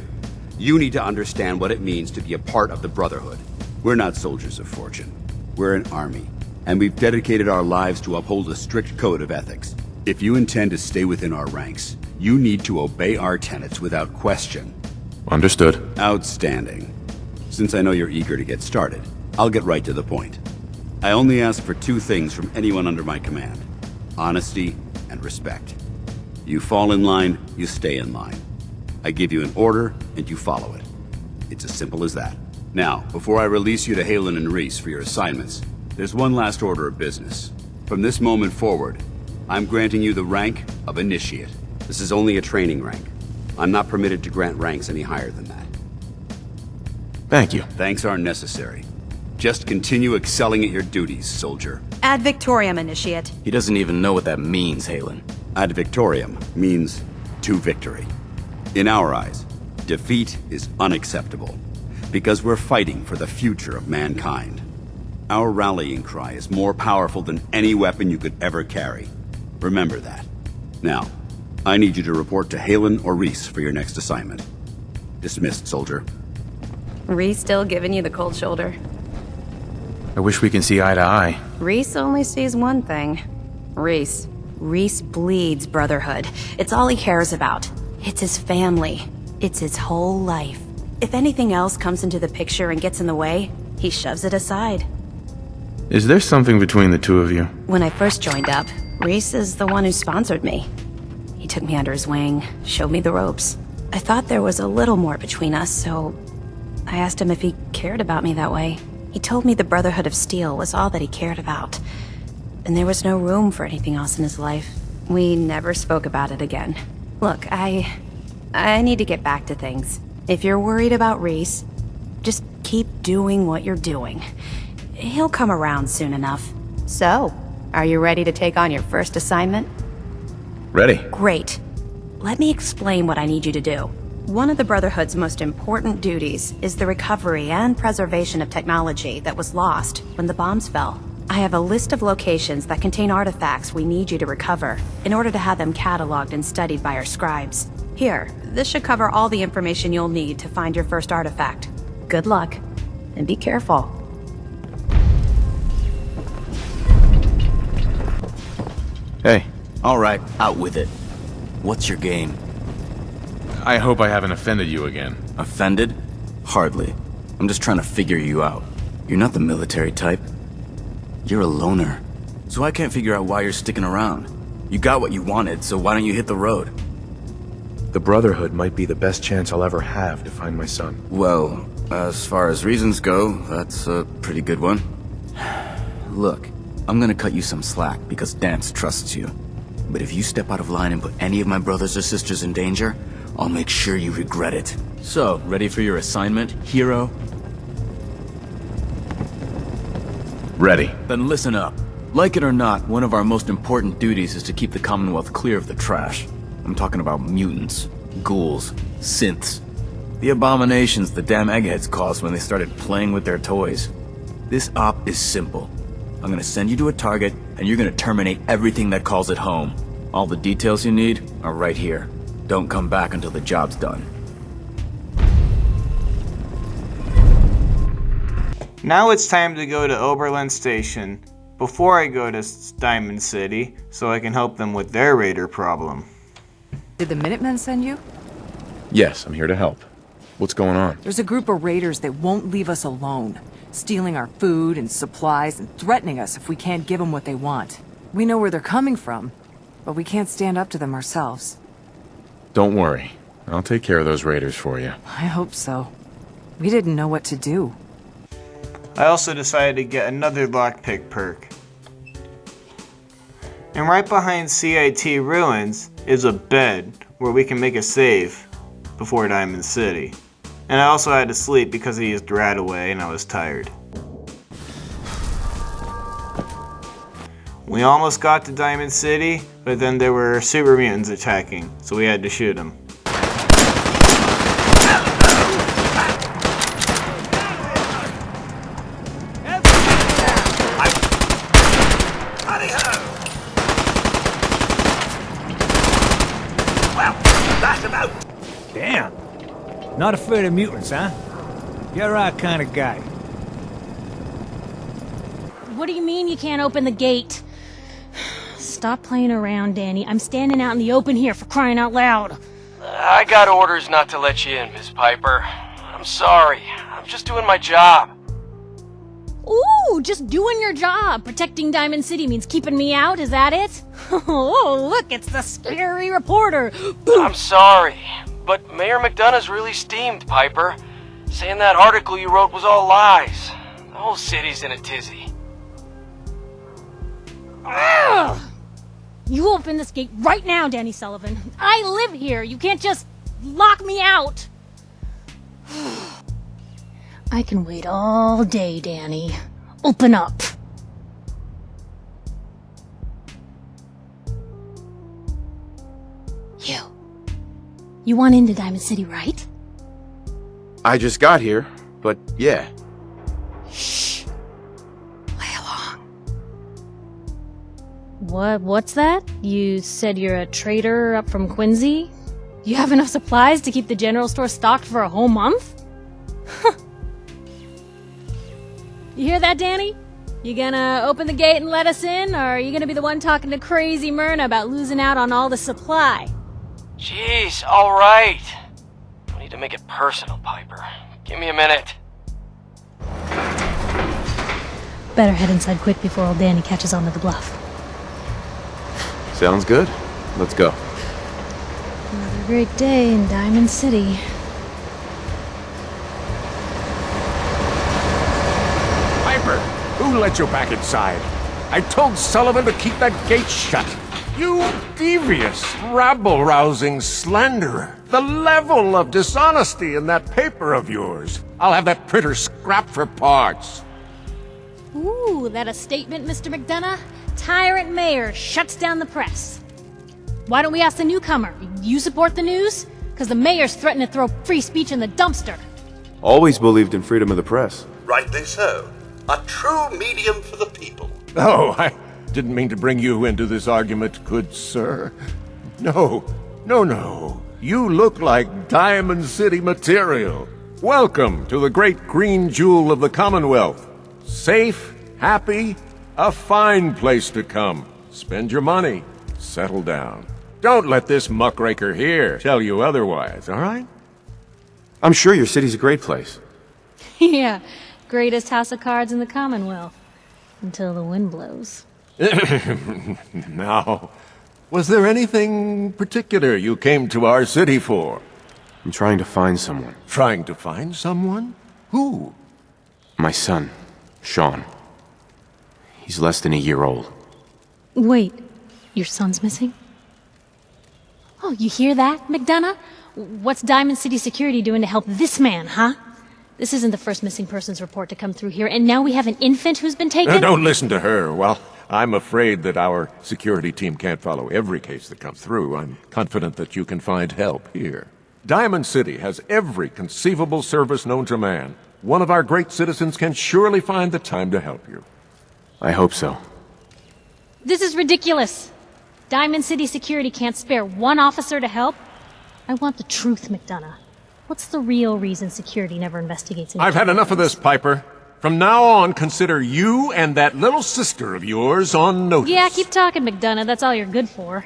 need to understand what it means to be a part of the Brotherhood. We're not soldiers of fortune. We're an army, and we've dedicated our lives to uphold a strict code of ethics. If you intend to stay within our ranks, you need to obey our tenets without question. Understood. Outstanding. Since I know you're eager to get started, I'll get right to the point. I only ask for two things from anyone under my command: honesty and respect. You fall in line, you stay in line. I give you an order, and you follow it. It's as simple as that. Now, before I release you to Halen and Reese for your assignments, there's one last order of business. From this moment forward, I'm granting you the rank of Initiate. This is only a training rank. I'm not permitted to grant ranks any higher than that. Thank you. Thanks aren't necessary. Just continue excelling at your duties, soldier. Ad Victoriam, Initiate. He doesn't even know what that means, Halen. Ad Victoriam means to victory. In our eyes, defeat is unacceptable, because we're fighting for the future of mankind. Our rallying cry is more powerful than any weapon you could ever carry. Remember that. Now, I need you to report to Halen or Reese for your next assignment. Dismissed, soldier. Reese still giving you the cold shoulder? I wish we can see eye to eye. Reese only sees one thing. Reese bleeds Brotherhood. It's all he cares about. It's his family. It's his whole life. If anything else comes into the picture and gets in the way, he shoves it aside. Is there something between the two of you? When I first joined up, Reese is the one who sponsored me. He took me under his wing, showed me the ropes. I thought there was a little more between us, so I asked him if he cared about me that way. He told me the Brotherhood of Steel was all that he cared about, and there was no room for anything else in his life. We never spoke about it again. Look, I need to get back to things. If you're worried about Reese, just keep doing what you're doing. He'll come around soon enough. So, are you ready to take on your first assignment? Ready. Great. Let me explain what I need you to do. One of the Brotherhood's most important duties is the recovery and preservation of technology that was lost when the bombs fell. I have a list of locations that contain artifacts we need you to recover in order to have them cataloged and studied by our scribes. Here, this should cover all the information you'll need to find your first artifact. Good luck, and be careful. Hey. All right, out with it. What's your game? I hope I haven't offended you again. Offended? Hardly. I'm just trying to figure you out. You're not the military type. You're a loner. So I can't figure out why you're sticking around. You got what you wanted, so why don't you hit the road? The Brotherhood might be the best chance I'll ever have to find my son. Well, as far as reasons go, that's a pretty good one. Look, I'm gonna cut you some slack because Danse trusts you. But if you step out of line and put any of my brothers or sisters in danger, I'll make sure you regret it. So, ready for your assignment, hero? Ready. Then listen up. Like it or not, one of our most important duties is to keep the Commonwealth clear of the trash. I'm talking about mutants, ghouls, synths. The abominations the damn eggheads caused when they started playing with their toys. This op is simple. I'm gonna send you to a target, and you're gonna terminate everything that calls it home. All the details you need are right here. Don't come back until the job's done. Now it's time to go to Oberlin Station before I go to Diamond City so I can help them with their raider problem. Did the Minutemen send you? Yes, I'm here to help. What's going on? There's a group of raiders that won't leave us alone, stealing our food and supplies and threatening us if we can't give them what they want. We know where they're coming from, but we can't stand up to them ourselves. Don't worry. I'll take care of those raiders for you. I hope so. We didn't know what to do. I also decided to get another lockpick perk. And right behind CIT Ruins is a bed where we can make a save before Diamond City. And I also had to sleep because he used Radaway and I was tired. We almost got to Diamond City, but then there were super mutants attacking, so we had to shoot them. Damn. Not afraid of mutants, huh? You're our kind of guy. What do you mean you can't open the gate? Stop playing around, Danny. I'm standing out in the open here, for crying out loud. I got orders not to let you in, Miss Piper. I'm sorry. I'm just doing my job. Ooh, just doing your job. Protecting Diamond City means keeping me out, is that it? Oh, look, it's the scary reporter. I'm sorry, but Mayor McDonough's really steamed, Piper. Saying that article you wrote was all lies. The whole city's in a tizzy. Ugh. You open this gate right now, Danny Sullivan. I live here. You can't just lock me out. I can wait all day, Danny. Open up. You want into Diamond City, right? I just got here, but yeah. Shh. Play along. What's that? You said you're a trader up from Quincy? You have enough supplies to keep the general store stocked for a whole month? You hear that, Danny? You gonna open the gate and let us in, or are you gonna be the one talking to crazy Myrna about losing out on all the supply? Jeez, alright. No need to make it personal, Piper. Give me a minute. Better head inside quick before old Danny catches on to the bluff. Sounds good. Let's go. Another great day in Diamond City. Piper, who let you back inside? I told Sullivan to keep that gate shut. You devious, rabble-rousing slanderer. The level of dishonesty in that paper of yours. I'll have that printer scrapped for parts. Ooh, that a statement, Mr. McDonough? Tyrant mayor shuts down the press. Why don't we ask the newcomer? You support the news? Because the mayor's threatening to throw free speech in the dumpster. Always believed in freedom of the press. Rightly so. A true medium for the people. Oh, I didn't mean to bring you into this argument, good sir. No. You look like Diamond City material. Welcome to the great green jewel of the Commonwealth. Safe, happy, a fine place to come. Spend your money, settle down. Don't let this muckraker here tell you otherwise, all right? I'm sure your city's a great place. Yeah, greatest house of cards in the Commonwealth. Until the wind blows. Now, was there anything particular you came to our city for? I'm trying to find someone. Trying to find someone? Who? My son, Sean. He's less than a year old. Wait, your son's missing? Oh, you hear that, McDonough? What's Diamond City Security doing to help this man, huh? This isn't the first missing persons report to come through here, and now we have an infant who's been taken? Don't listen to her. Well, I'm afraid that our security team can't follow every case that comes through. I'm confident that you can find help here. Diamond City has every conceivable service known to man. One of our great citizens can surely find the time to help you. I hope so. This is ridiculous. Diamond City Security can't spare one officer to help. I want the truth, McDonough. What's the real reason security never investigates I've had enough of this, Piper. From now on, consider you and that little sister of yours on notice. Yeah, keep talking, McDonough. That's all you're good for.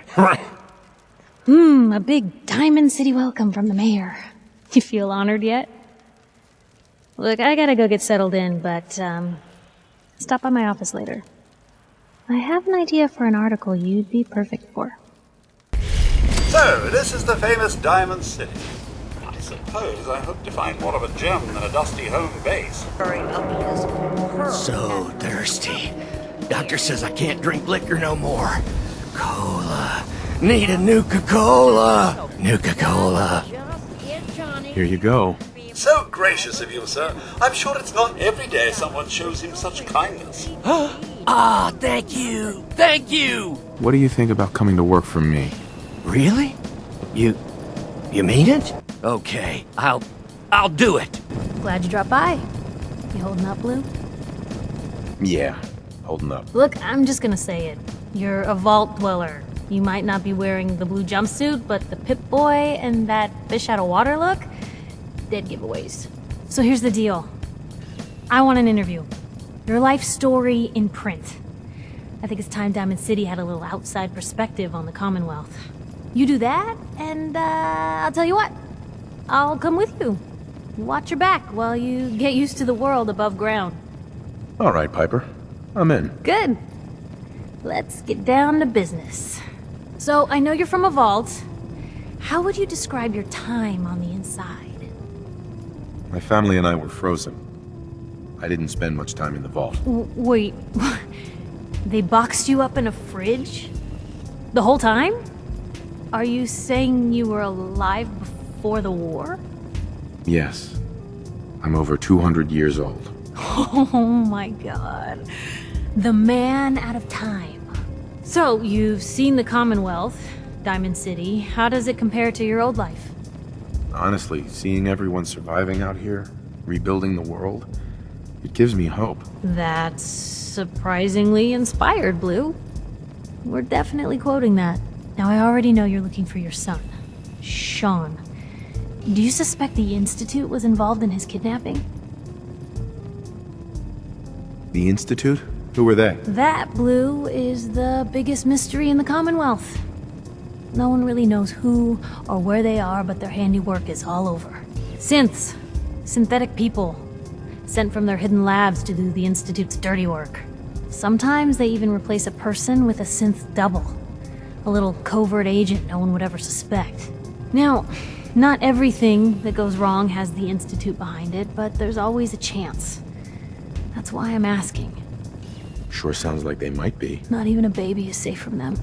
A big Diamond City welcome from the mayor. You feel honored yet? Look, I gotta go get settled in, but, stop by my office later. I have an idea for an article you'd be perfect for. So, this is the famous Diamond City. I suppose I hope to find more of a gem than a dusty home base. So thirsty. Doctor says I can't drink liquor no more. Cola. Need a Nuka-Cola. Nuka-Cola. Here you go. So gracious of you, sir. I'm sure it's not every day someone shows him such kindness. Ah, thank you. Thank you. What do you think about coming to work for me? Really? You mean it? Okay, I'll do it. Glad you dropped by. You holding up, Blue? Yeah, holding up. Look, I'm just gonna say it. You're a vault dweller. You might not be wearing the blue jumpsuit, but the Pip-Boy and that fish out of water look? Dead giveaways. So here's the deal. I want an interview. Your life story in print. I think it's time Diamond City had a little outside perspective on the Commonwealth. You do that, and I'll tell you what. I'll come with you. Watch your back while you get used to the world above ground. All right, Piper. I'm in. Good. Let's get down to business. So, I know you're from a vault. How would you describe your time on the inside? My family and I were frozen. I didn't spend much time in the vault. Wait, they boxed you up in a fridge? The whole time? Are you saying you were alive before the war? Yes. I'm over 200 years old. Oh my god. The man out of time. So, you've seen the Commonwealth, Diamond City. How does it compare to your old life? Honestly, seeing everyone surviving out here, rebuilding the world, it gives me hope. That's surprisingly inspired, Blue. We're definitely quoting that. Now, I already know you're looking for your son, Sean. Do you suspect the Institute was involved in his kidnapping? The Institute? Who were they? That, Blue, is the biggest mystery in the Commonwealth. No one really knows who or where they are, but their handiwork is all over. Synths. Synthetic people. Sent from their hidden labs to do the Institute's dirty work. Sometimes they even replace a person with a synth double. A little covert agent no one would ever suspect. Now, not everything that goes wrong has the Institute behind it, but there's always a chance. That's why I'm asking. Sure sounds like they might be. Not even a baby is safe from them.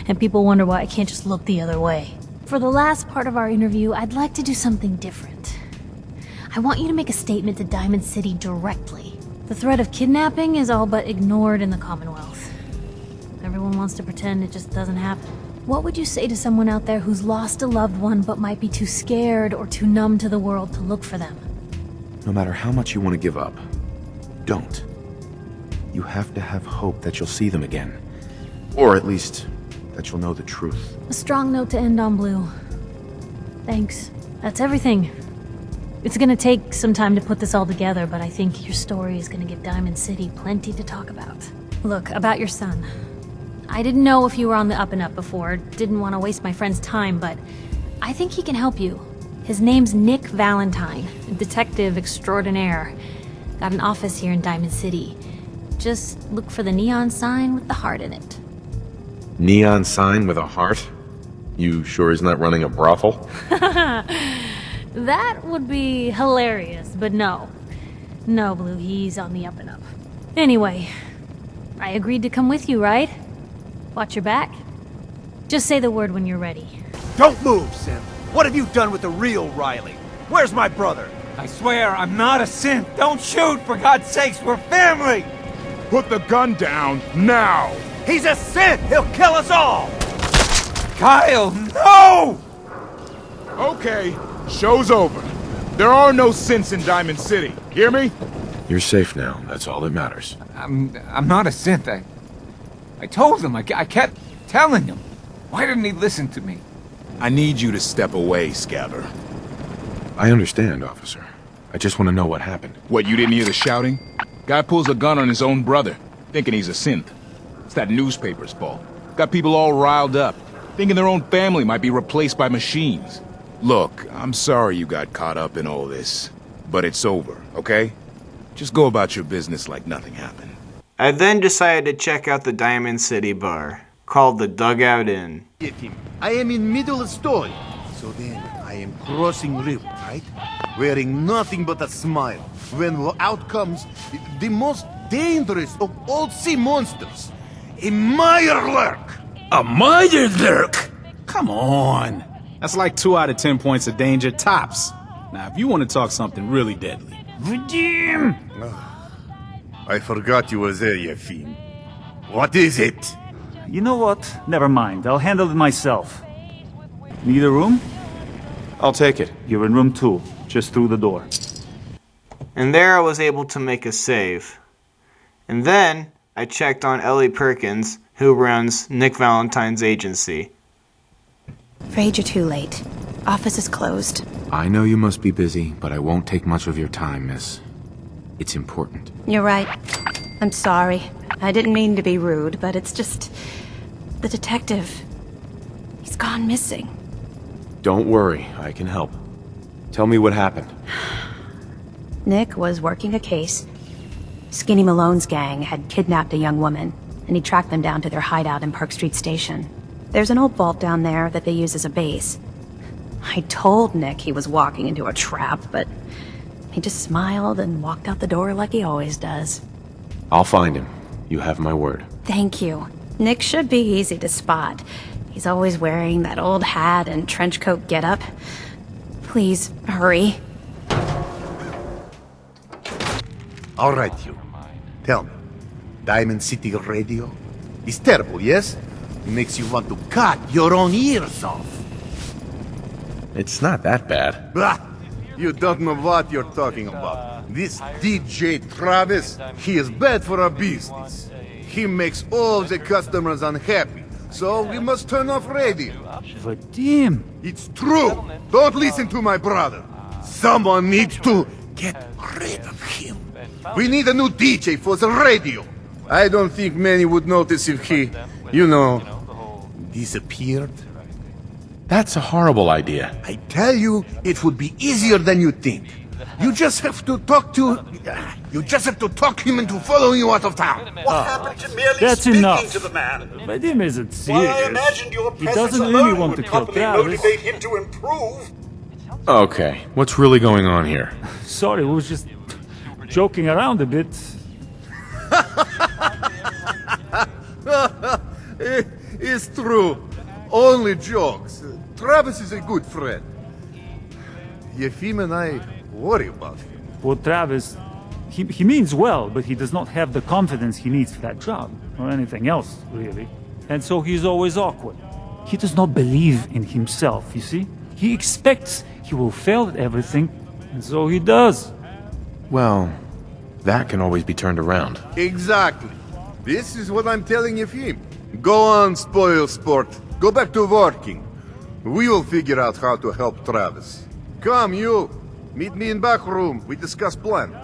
And people wonder why I can't just look the other way. For the last part of our interview, I'd like to do something different. I want you to make a statement to Diamond City directly. The threat of kidnapping is all but ignored in the Commonwealth. Everyone wants to pretend it just doesn't happen. What would you say to someone out there who's lost a loved one but might be too scared or too numb to the world to look for them? No matter how much you want to give up, don't. You have to have hope that you'll see them again. Or at least, that you'll know the truth. A strong note to end on, Blue. Thanks. That's everything. It's gonna take some time to put this all together, but I think your story is gonna give Diamond City plenty to talk about. Look, about your son. I didn't know if you were on the up and up before. Didn't want to waste my friend's time, but I think he can help you. His name's Nick Valentine, detective extraordinaire. Got an office here in Diamond City. Just look for the neon sign with the heart in it. Neon sign with a heart? You sure he's not running a brothel? That would be hilarious, but no. No, Blue, he's on the up and up. Anyway, I agreed to come with you, right? Watch your back. Just say the word when you're ready. Don't move, Sim. What have you done with the real Riley? Where's my brother? I swear I'm not a synth. Don't shoot, for God's sakes, we're family! Put the gun down, now! He's a synth! He'll kill us all! Kyle, no! Okay, show's over. There are no synths in Diamond City. Hear me? You're safe now. That's all that matters. I'm not a synth. I told him. I kept telling him. Why didn't he listen to me? I need you to step away, Scabber. I understand, officer. I just want to know what happened. What, you didn't hear the shouting? Guy pulls a gun on his own brother, thinking he's a synth. It's that newspaper's fault. Got people all riled up, thinking their own family might be replaced by machines. Look, I'm sorry you got caught up in all this, but it's over, okay? Just go about your business like nothing happened. I then decided to check out the Diamond City bar, called the Dugout Inn. I am in middle of story. So then I am crossing river, right? Wearing nothing but a smile. When out comes the most dangerous of all sea monsters. A Mirelurk! A Mirelurk? Come on. That's like 2 out of 10 points of danger tops. Now, if you want to talk something really deadly. Vadim! I forgot you were there, you fiend. What is it? You know what? Never mind. I'll handle it myself. Need a room? I'll take it. You're in room 2, just through the door. And there I was able to make a save. And then I checked on Ellie Perkins, who runs Nick Valentine's agency. Afraid you're too late. Office is closed. I know you must be busy, but I won't take much of your time, miss. It's important. You're right. I'm sorry. I didn't mean to be rude, but it's just... the detective... he's gone missing. Don't worry, I can help. Tell me what happened. Nick was working a case. Skinny Malone's gang had kidnapped a young woman, and he tracked them down to their hideout in Park Street Station. There's an old vault down there that they use as a base. I told Nick he was walking into a trap, but he just smiled and walked out the door like he always does. I'll find him. You have my word. Thank you. Nick should be easy to spot. He's always wearing that old hat and trench coat getup. Please, hurry. All right, you. Tell me, Diamond City Radio is terrible, yes? It makes you want to cut your own ears off. It's not that bad. Blah! You don't know what you're talking about. This DJ Travis, he is bad for our business. He makes all the customers unhappy, so we must turn off radio. Vadim! It's true! Don't listen to my brother. Someone needs to get rid of him. We need a new DJ for the radio. I don't think many would notice if he, you know, disappeared. That's a horrible idea. I tell you, it would be easier than you think. You just have to talk him into following you out of town. What happened to merely That's speaking enough. to the man? Vadim isn't Well, I serious. imagined your He presence doesn't alone really want to would kill probably Travis. motivate him to improve. Okay, what's really going on here? Sorry, we was just joking around a bit. It's true. Only jokes. Travis is a good friend. Yefim and I worry about him. Poor Travis, he means well, but he does not have the confidence he needs for that job, or anything else, really. And so he's always awkward. He does not believe in himself, you see? He expects he will fail at everything, and so he does. Well, that can always be turned around. Exactly. This is what I'm telling Yefim. Go on, spoil sport. Go back to working. We will figure out how to help Travis. Come, you. Meet me in back room. We discuss plan.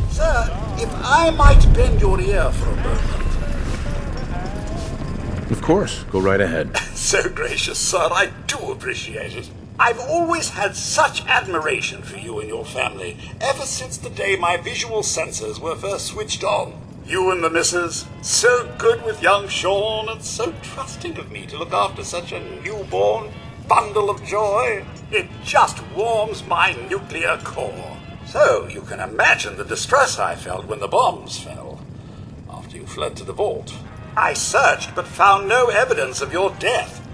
Sir, if I might bend your ear for a moment. course. Go right ahead. So gracious, sir. I do appreciate it. I've always had such admiration for you and your family, ever since the day my visual sensors were first switched on. You and the missus, so good with young Sean, and so trusting of me to look after such a newborn bundle of joy. It just warms my nuclear core. So you can imagine the distress I felt when the bombs fell, after you fled to the vault. I searched but found no evidence of your death.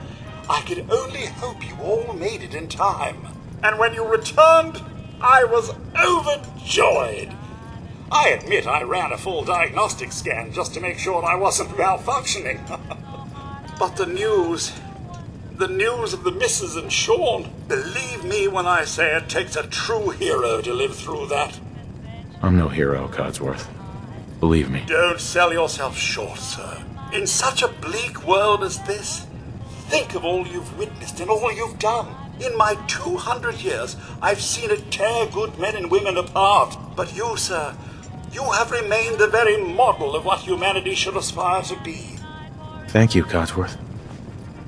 I could only hope you all made it in time. And when you returned, I was overjoyed. I admit I ran a full diagnostic scan just to make sure I wasn't malfunctioning. But the news of the missus and Sean, believe me when I say it takes a true hero to live through that. I'm no hero, Codsworth. Believe me. Don't sell yourself short, sir. In such a bleak world as this, think of all you've witnessed and all you've done. In my 200 years, I've seen it tear good men and women apart. But you, sir, you have remained the very model of what humanity should aspire to be. Thank you, Codsworth.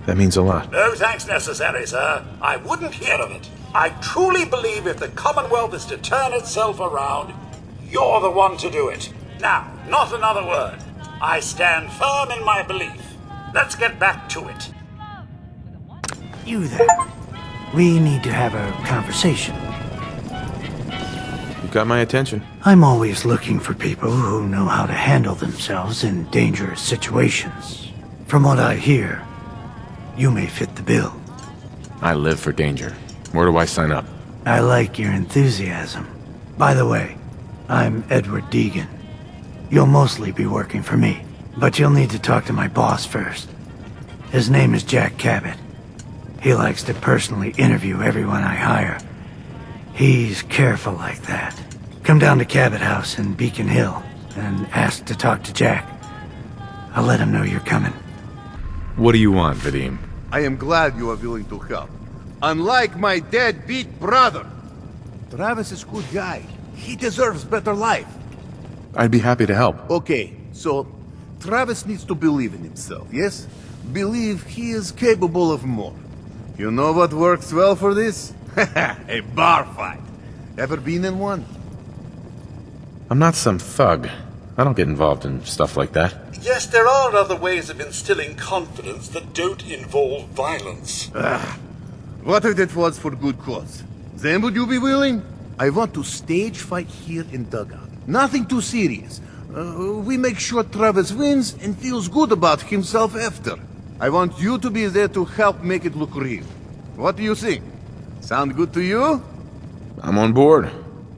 That means a lot. No thanks necessary, sir. I wouldn't hear of it. I truly believe if the Commonwealth is to turn itself around, you're the one to do it. Now, not another word. I stand firm in my belief. Let's get back to it. You there. We need to have a conversation. You got my attention. I'm always looking for people who know how to handle themselves in dangerous situations. From what I hear, you may fit the bill. I live for danger. Where do I sign up? I like your enthusiasm. By the way, I'm Edward Deegan. You'll mostly be working for me, but you'll need to talk to my boss first. His name is Jack Cabot. He likes to personally interview everyone I hire. He's careful like that. Come down to Cabot House in Beacon Hill and ask to talk to Jack. I'll let him know you're coming. What do you want, Vadim? I am glad you are willing to help. Unlike my deadbeat brother. Travis is a good guy. He deserves better life. I'd be happy to help. Okay, so Travis needs to believe in himself, yes? Believe he is capable of more. You know what works well for this? A bar fight. Ever been in one? I'm not some thug. I don't get involved in stuff like that. Yes, there are other ways of instilling confidence that don't involve violence. What if that was for good cause? Then would you be willing? I want to stage fight here in Dugout. Nothing too serious. We make sure Travis wins and feels good about himself after. I want you to be there to help make it look real. What do you think? Sound good to you? I'm on board.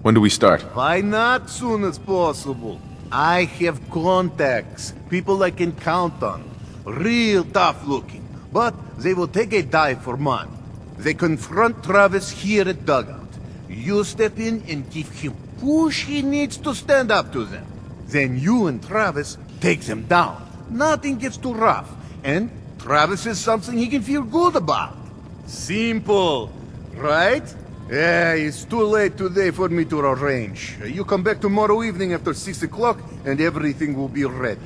When do we start? Why not soon as possible? I have contacts, people I can count on. Real tough looking, but they will take a dive for money. They confront Travis here at Dugout. You step in and give him push he needs to stand up to them. Then you and Travis take them down. Nothing gets too rough, and Travis is something he can feel good about. Simple, right? Yeah, it's too late today for me to arrange. You come back tomorrow evening after 6 o'clock and everything will be ready.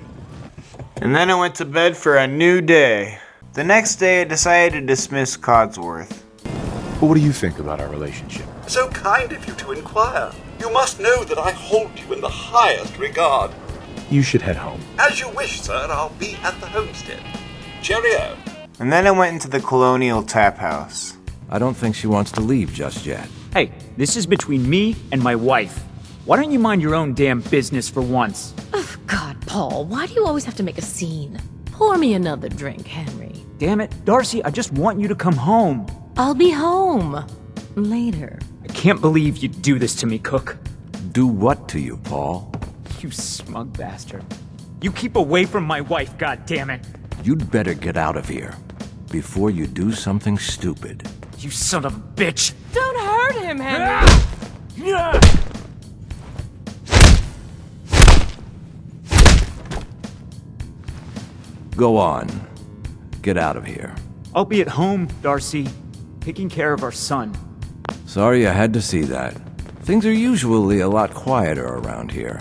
And then I went to bed for a new day. The next day I decided to dismiss Codsworth. But what do you think about our relationship? So kind of you to inquire. You must know that I hold you in the highest regard. You should head home. As you wish, sir. I'll be at the homestead. Cheerio. And then I went into the Colonial Tap House. I don't think she wants to leave just yet. Hey, this is between me and my wife. Why don't you mind your own damn business for once? Oh, God, Paul, why do you always have to make a scene? Pour me another drink, Henry. Damn it, Darcy, I just want you to come home. I'll be home. Later. I can't believe you'd do this to me, Cook. Do what to you, Paul? You smug bastard. You keep away from my wife, goddammit. You'd better get out of here before you do something stupid. You son of a bitch! Don't hurt him, Henry! Go on. Get out of here. I'll be at home, Darcy, taking care of our son. Sorry I had to see that. Things are usually a lot quieter around here.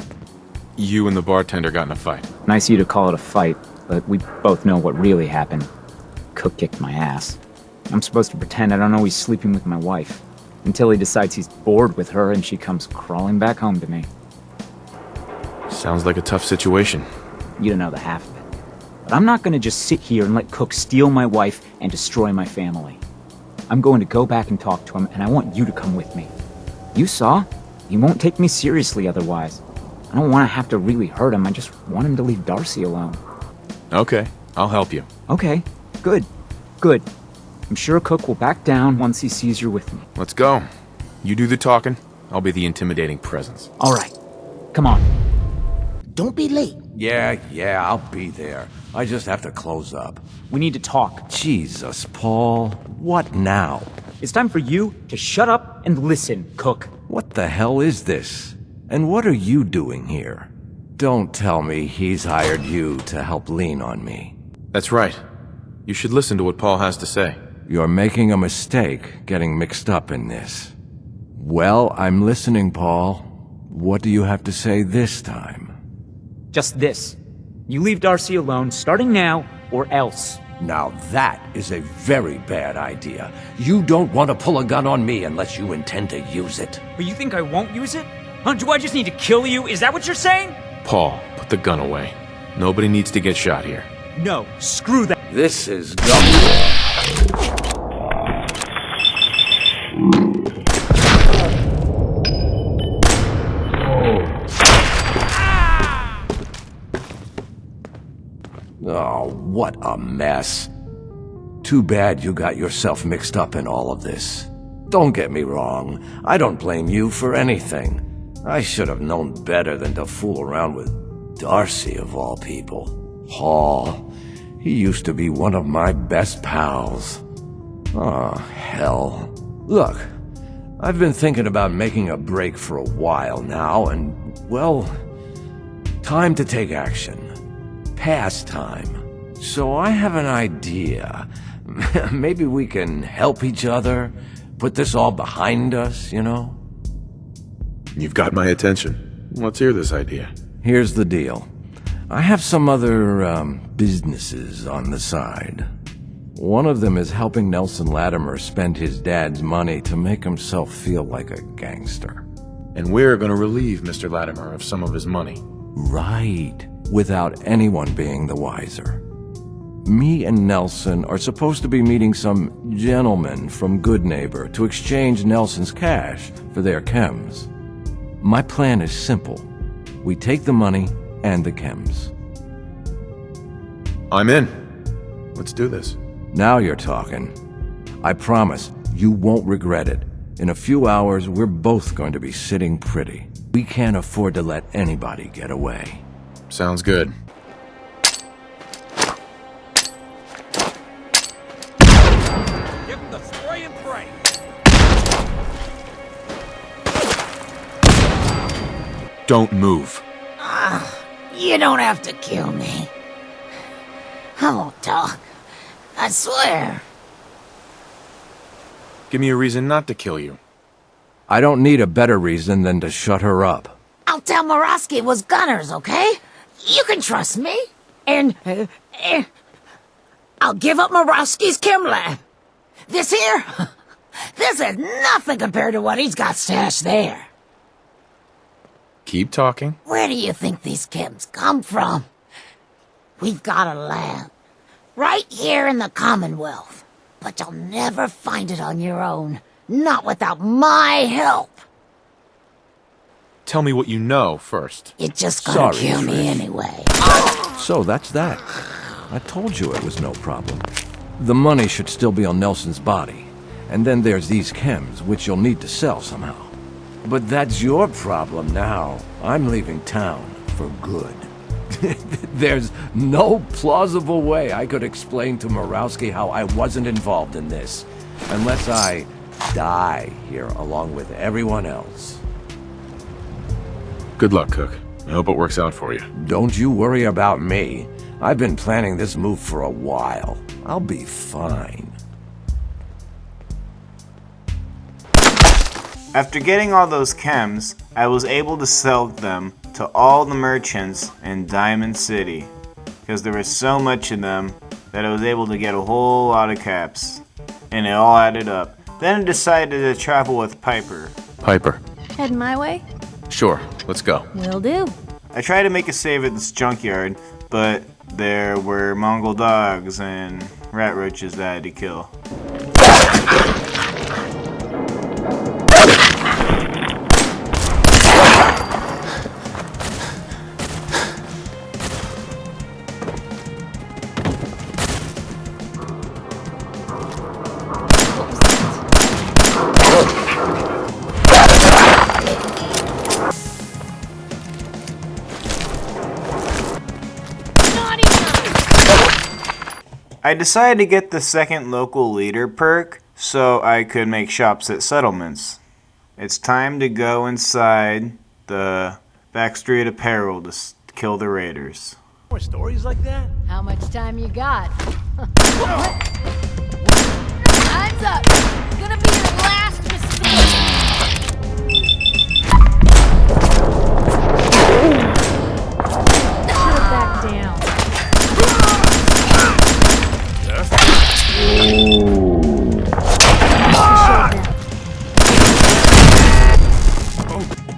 You and the bartender got in a fight. Nice of you to call it a fight, but we both know what really happened. Cook kicked my ass. I'm supposed to pretend I don't know he's sleeping with my wife, until he decides he's bored with her and she comes crawling back home to me. Sounds like a tough situation. You don't know the half of it. But I'm not gonna just sit here and let Cook steal my wife and destroy my family. I'm going to go back and talk to him, and I want you to come with me. You saw? He won't take me seriously otherwise. I don't want to have to really hurt him, I just want him to leave Darcy alone. Okay, I'll help you. Okay, good, good. I'm sure Cook will back down once he sees you're with me. Let's go. You do the talking, I'll be the intimidating presence. All right, come on. Don't be late. Yeah, I'll be there. I just have to close up. We need to talk. Jesus, Paul. What now? It's time for you to shut up and listen, Cook. What the hell is this? And what are you doing here? Don't tell me he's hired you to help lean on me. That's right. You should listen to what Paul has to say. You're making a mistake getting mixed up in this. Well, I'm listening, Paul. What do you have to say this time? Just this. You leave Darcy alone, starting now, or else. Now that is a very bad idea. You don't want to pull a gun on me unless you intend to use it. But you think I won't use it? Huh, do I just need to kill you? Is that what you're saying? Paul, put the gun away. Nobody needs to get shot here. No, screw that. This is Oh, what a mess. Too bad you got yourself mixed up in all of this. Don't get me wrong, I don't blame you for anything. I should have known better than to fool around with Darcy of all people. Paul, he used to be one of my best pals. Oh, hell. Look, I've been thinking about making a break for a while now, and, well, time to take action. Past time. So I have an idea. Maybe we can help each other, put this all behind us, you know? You've got my attention. Let's hear this idea. Here's the deal. I have some other, businesses on the side. One of them is helping Nelson Latimer spend his dad's money to make himself feel like a gangster. And we're gonna relieve Mr. Latimer of some of his money. Right. Without anyone being the wiser. Me and Nelson are supposed to be meeting some gentleman from Good Neighbor to exchange Nelson's cash for their chems. My plan is simple. We take the money and the chems. I'm in. Let's do this. Now you're talking. I promise you won't regret it. In a few hours, we're both going to be sitting pretty. We can't afford to let anybody get away. Sounds good. Give him the spray and pray. Don't move. You don't have to kill me. I won't talk. I swear. Give me a reason not to kill you. I don't need a better reason than to shut her up. I'll tell Morosky was gunners, okay? You can trust me. And, I'll give up Morosky's Kimland. This here? This is nothing compared to what he's got stashed there. Keep talking. Where do you think these chems come from? We've got a lab. Right here in the Commonwealth. But you'll never find it on your own. Not without my help. Tell me what you know first. You're just gonna Sorry, kill me Trish. anyway. So that's that. I told you it was no problem. The money should still be on Nelson's body. And then there's these chems, which you'll need to sell somehow. But that's your problem now. I'm leaving town for good. There's no plausible way I could explain to Murawski how I wasn't involved in this. Unless I die here along with everyone else. Good luck, Cook. I hope it works out for you. Don't you worry about me. I've been planning this move for a while. I'll be fine. After getting all those chems, I was able to sell them to all the merchants in Diamond City, because there was so much of them that I was able to get a whole lot of caps, and it all added up. Then I decided to travel with Piper. Piper. Heading my way? Sure, let's go. Will do. I tried to make a save at this junkyard, but there were Mongol dogs and rat roaches that I had to kill. I decided to get the second local leader perk so I could make shops at settlements. It's time to go inside the backstreet of peril to kill the raiders. More stories like that? How much time you got? Time's up! Gonna be your last mistake! Should've backed down.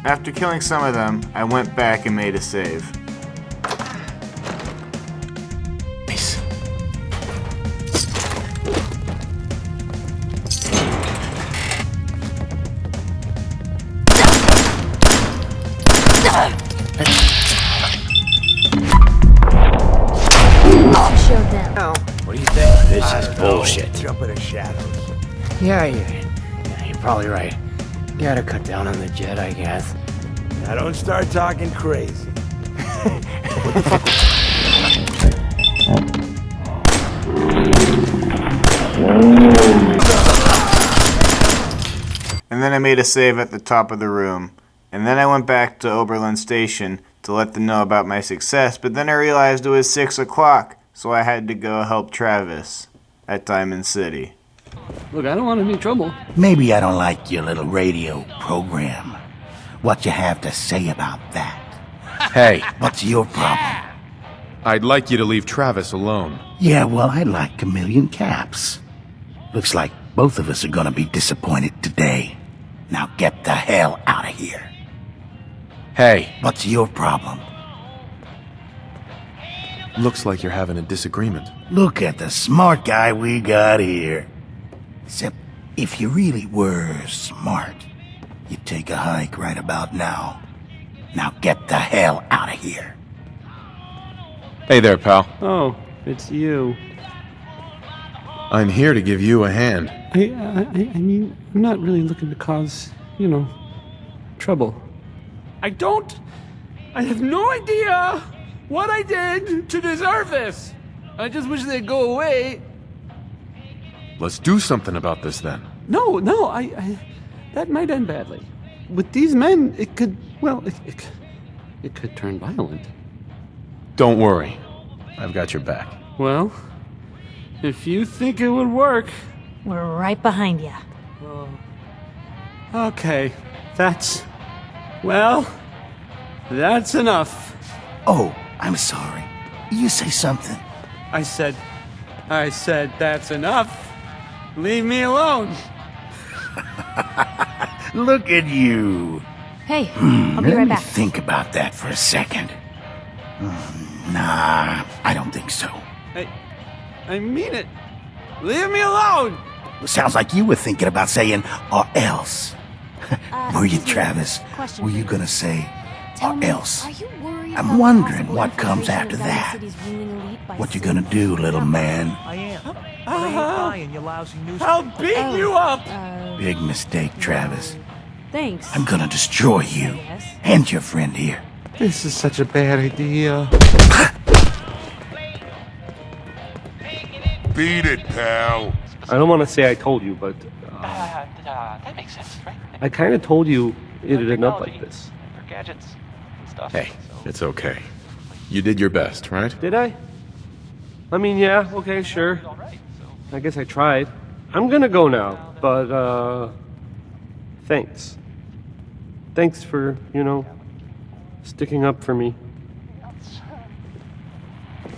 After killing some of them, I went back and made a save. Nice. Showed them. What do you think? This is bullshit. Jump in the shadows. Yeah, you're probably right. Gotta cut down on the jet, I guess. Now don't start talking crazy. And then I made a save at the top of the room. And then I went back to Oberlin Station to let them know about my success, but then I realized it was 6 o'clock, so I had to go help Travis at Diamond City. Look, I don't want any trouble. Maybe I don't like your little radio program. What you have to say about that? Hey. What's your problem? I'd like you to leave Travis alone. Yeah, well, I'd like a million caps. Looks like both of us are gonna be disappointed today. Now get the hell out of here. Hey. What's your problem? Looks like you're having a disagreement. Look at the smart guy we got here. Except, if you really were smart, you'd take a hike right about now. Now get the hell out of here. Hey there, pal. Oh, it's you. I'm here to give you a hand. I mean, I'm not really looking to cause, trouble. I have no idea what I did to deserve this. I just wish they'd go away. Let's do something about this then. No, that might end badly. With these men, it could turn violent. Don't worry. I've got your back. Well, if you think it would work... We're right behind you. Okay, that's enough. Oh, I'm sorry. You say something. I said that's enough. Leave me alone. Look at you. Hey, I'll be Let right me back. think about that for a second. Nah, I don't think so. I mean it. Leave me alone. Sounds like you were thinking about saying, or else. Were you, Travis? Were you gonna say, or else? I'm wondering what comes after that. What you gonna do, little man? I am. But I ain't buying your lousy newspaper. I'll beat you up. Big mistake, Travis. Thanks. I'm gonna destroy you. And your friend here. This is such a bad idea. Beat it, pal. I don't want to say I told you, but that makes sense, right? I kind of told you it'd end up like this. For gadgets and stuff. Hey, it's okay. You did your best, right? Did I? I mean, yeah, okay, sure. I guess I tried. I'm gonna go now, but, thanks. Thanks for, sticking up for me.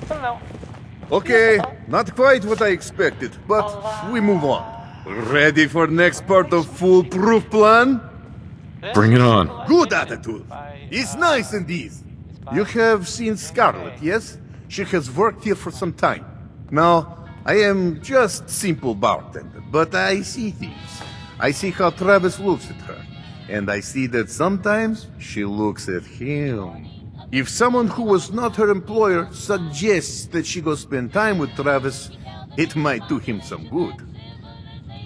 Hello. Okay, not quite what I expected, but we move on. Ready for next part of foolproof plan? Bring it on. Good attitude. It's nice and easy. You have seen Scarlet, yes? She has worked here for some time. Now, I am just simple bartender, but I see things. I see how Travis looks at her, and I see that sometimes she looks at him. If someone who was not her employer suggests that she go spend time with Travis, it might do him some good.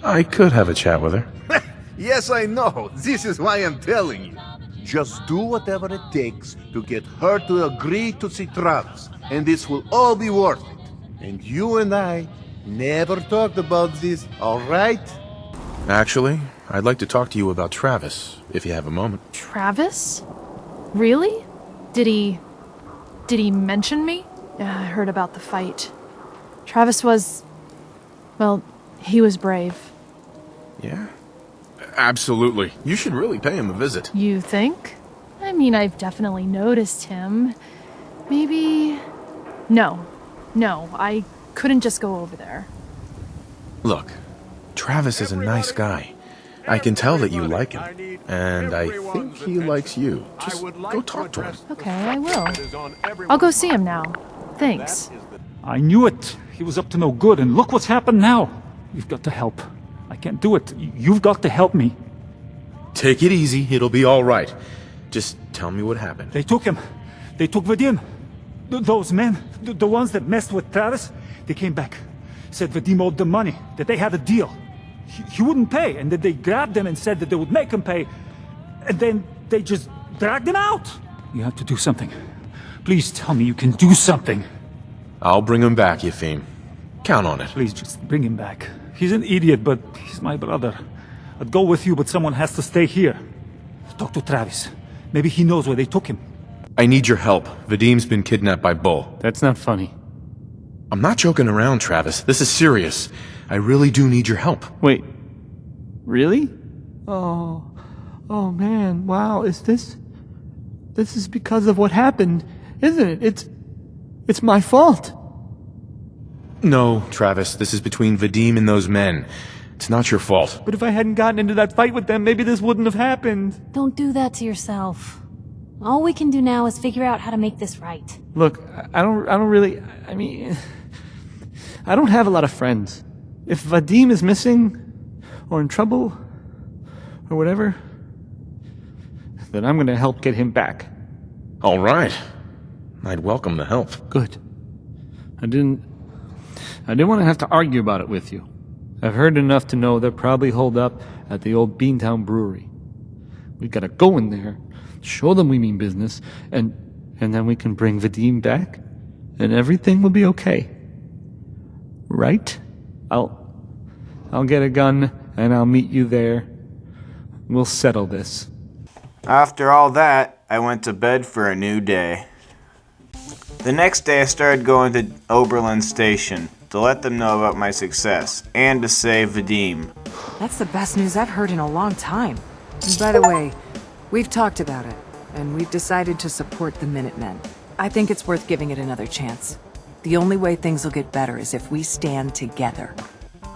I could have a chat with her. Yes, I know. This is why I'm telling you. Just do whatever it takes to get her to agree to see Travis, and this will all be worth it. And you and I never talked about this, all right? Actually, I'd like to talk to you about Travis, if you have a moment. Travis? Really? Did he mention me? Yeah, I heard about the fight. Travis was... well, he was brave. Yeah? Absolutely. You should really pay him a visit. You think? I mean, I've definitely noticed him. Maybe... No, I couldn't just go over there. Look, Travis is a nice guy. I can tell that you like him, and I think he likes you. Just go talk to him. Okay, I will. I'll go see him now. Thanks. I knew it. He was up to no good, and look what's happened now. You've got to help. I can't do it. You've got to help me. Take it easy. It'll be all right. Just tell me what happened. They took him. They took Vadim. Those men, the ones that messed with Travis, they came back. Said Vadim owed them money, that they had a deal. He wouldn't pay, and that they grabbed him and said that they would make him pay. And then they just dragged him out. You have to do something. Please tell me you can do something. I'll bring him back, Yefim. Count on it. Please just bring him back. He's an idiot, but he's my brother. I'd go with you, but someone has to stay here. Talk to Travis. Maybe he knows where they took him. I need your help. Vadim's been kidnapped by Bull. That's not funny. I'm not joking around, Travis. This is serious. I really do need your help. Wait. Really? Oh man, wow, this is because of what happened, isn't it? It's my fault. No, Travis, this is between Vadim and those men. It's not your fault. But if I hadn't gotten into that fight with them, maybe this wouldn't have happened. Don't do that to yourself. All we can do now is figure out how to make this right. Look, I don't really, I mean, I don't have a lot of friends. If Vadim is missing, or in trouble, or whatever, then I'm gonna help get him back. All right. I'd welcome the help. Good. I didn't want to have to argue about it with you. I've heard enough to know they're probably holed up at the old Beantown Brewery. We gotta go in there, show them we mean business, and then we can bring Vadim back, and everything will be okay. Right? I'll get a gun, and I'll meet you there. We'll settle this. After all that, I went to bed for a new day. The next day I started going to Oberlin Station to let them know about my success, and to save Vadim. That's the best news I've heard in a long time. And by the way, we've talked about it, and we've decided to support the Minutemen. I think it's worth giving it another chance. The only way things will get better is if we stand together.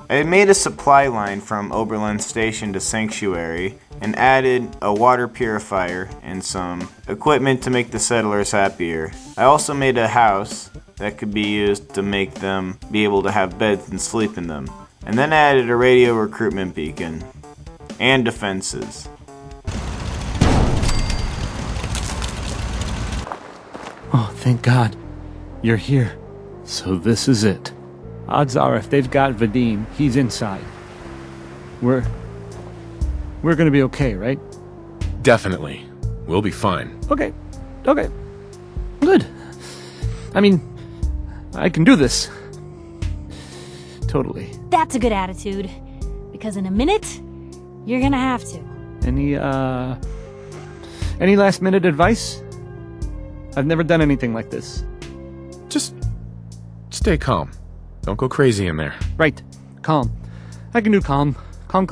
I had made a supply line from Oberlin Station to Sanctuary, and added a water purifier and some equipment to make the settlers happier. I also made a house that could be used to make them be able to have beds and sleep in them. And then I added a radio recruitment beacon. And defenses. Oh, thank God. You're here. So this is it. Odds are if they've got Vadim, he's inside. We're gonna be okay, right? Definitely. We'll be fine. Okay. Good. I mean, I can do this. Totally. That's a good attitude. Because in a minute, you're gonna have to. Any last minute advice? I've never done anything like this. Just stay calm. Don't go crazy in there. Right. Calm. I can do calm. Calm.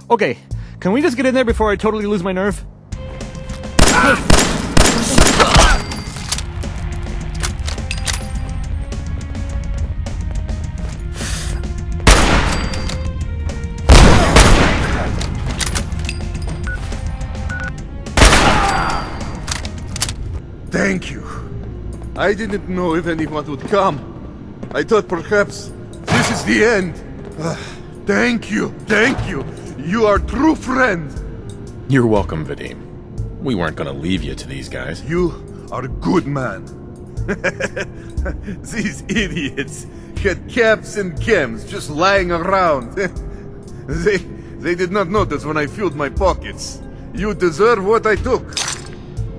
Okay. Can we just get in there before I totally lose my nerve? Hey, Thank you. I didn't know if anyone would come. I thought perhaps this is the end. Thank you. You are a true friend. You're welcome, Vadim. We weren't gonna leave you to these guys. You are a good man. These idiots had caps and chems just lying around. They did not notice when I filled my pockets. You deserve what I took.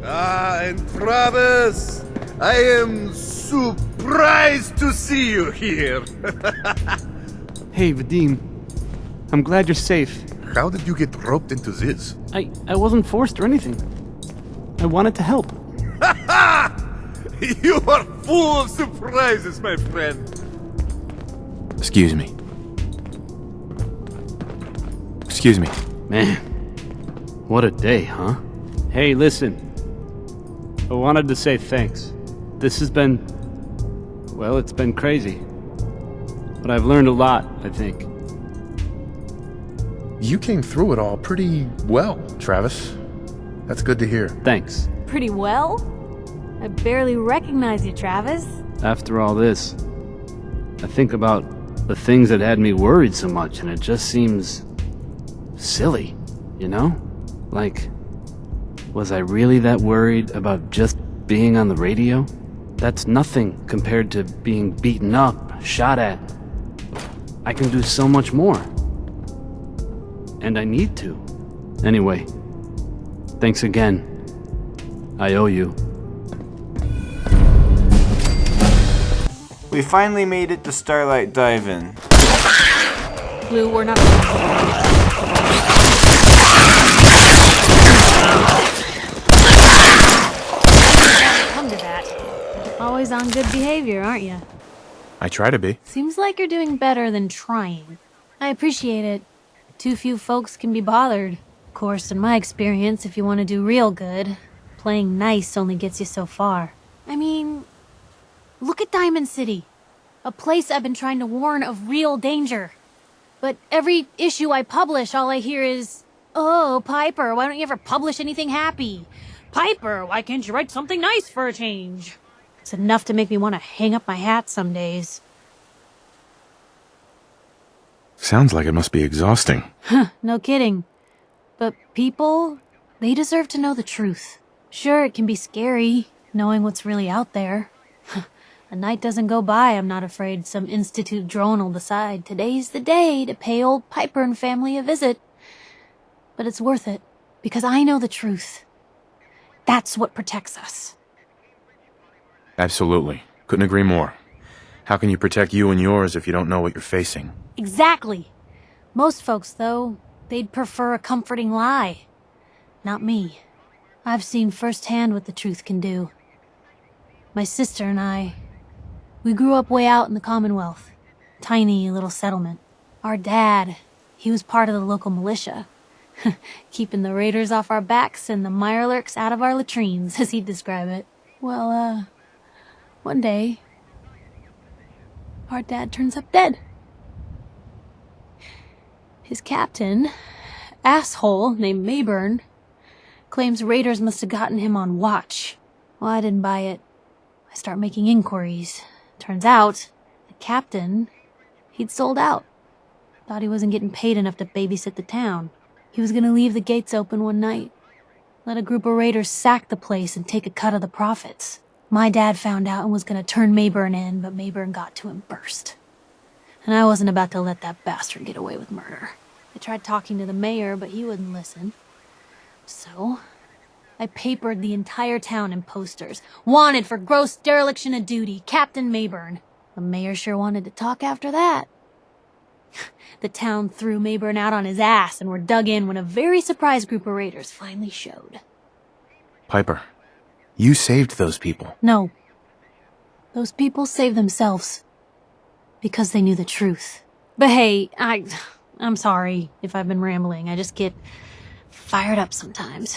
And Travis, I am surprised to see you here. Hey, Vadim. I'm glad you're safe. How did you get roped into this? I wasn't forced or anything. I wanted to help. You are full of surprises, my friend. Excuse me. Excuse me. Man, what a day, huh? Hey, listen. I wanted to say thanks. This has been... well, it's been crazy. But I've learned a lot, I think. You came through it all pretty well, Travis. That's good to hear. Thanks. Pretty well? I barely recognize you, Travis. After all this, I think about the things that had me worried so much, and it just seems... silly, you know? Like, was I really that worried about just being on the radio? That's nothing compared to being beaten up, shot at. I can do so much more. And I need to. Anyway, thanks again. I owe you. We finally made it to Starlight Dive-in. Blue, we're not... Come to that. Always on good behavior, aren't you? I try to be. Seems like you're doing better than trying. I appreciate it. Too few folks can be bothered. Of course, in my experience, if you want to do real good, playing nice only gets you so far. I mean, look at Diamond City. A place I've been trying to warn of real danger. But every issue I publish, all I hear is, "Oh, Piper, why don't you ever publish anything happy? Piper, why can't you write something nice for a change?" It's enough to make me want to hang up my hat some days. Sounds like it must be exhausting. Huh, no kidding. But people, they deserve to know the truth. Sure, it can be scary, knowing what's really out there. A night doesn't go by, I'm not afraid some institute drone will decide today's the day to pay old Piper and family a visit. But it's worth it, because I know the truth. That's what protects us. Absolutely. Couldn't agree more. How can you protect you and yours if you don't know what you're facing? Exactly. Most folks, though, they'd prefer a comforting lie. Not me. I've seen firsthand what the truth can do. My sister and I, we grew up way out in the Commonwealth. Tiny little settlement. Our dad, he was part of the local militia. Keeping the raiders off our backs and the mirelurks out of our latrines, as he'd describe it. Well, one day, our dad turns up dead. His captain, asshole named Mayburn, claims raiders must have gotten him on watch. Well, I didn't buy it. I start making inquiries. Turns out, the captain, he'd sold out. Thought he wasn't getting paid enough to babysit the town. He was gonna leave the gates open one night. Let a group of raiders sack the place and take a cut of the profits. My dad found out and was gonna turn Mayburn in, but Mayburn got to him first. And I wasn't about to let that bastard get away with murder. I tried talking to the mayor, but he wouldn't listen. So, I papered the entire town in posters. Wanted for gross dereliction of duty, Captain Mayburn. The mayor sure wanted to talk after that. The town threw Mayburn out on his ass and were dug in when a very surprised group of raiders finally showed. Piper, you saved those people. No. Those people saved themselves. Because they knew the truth. But hey, I'm sorry if I've been rambling. I just get fired up sometimes.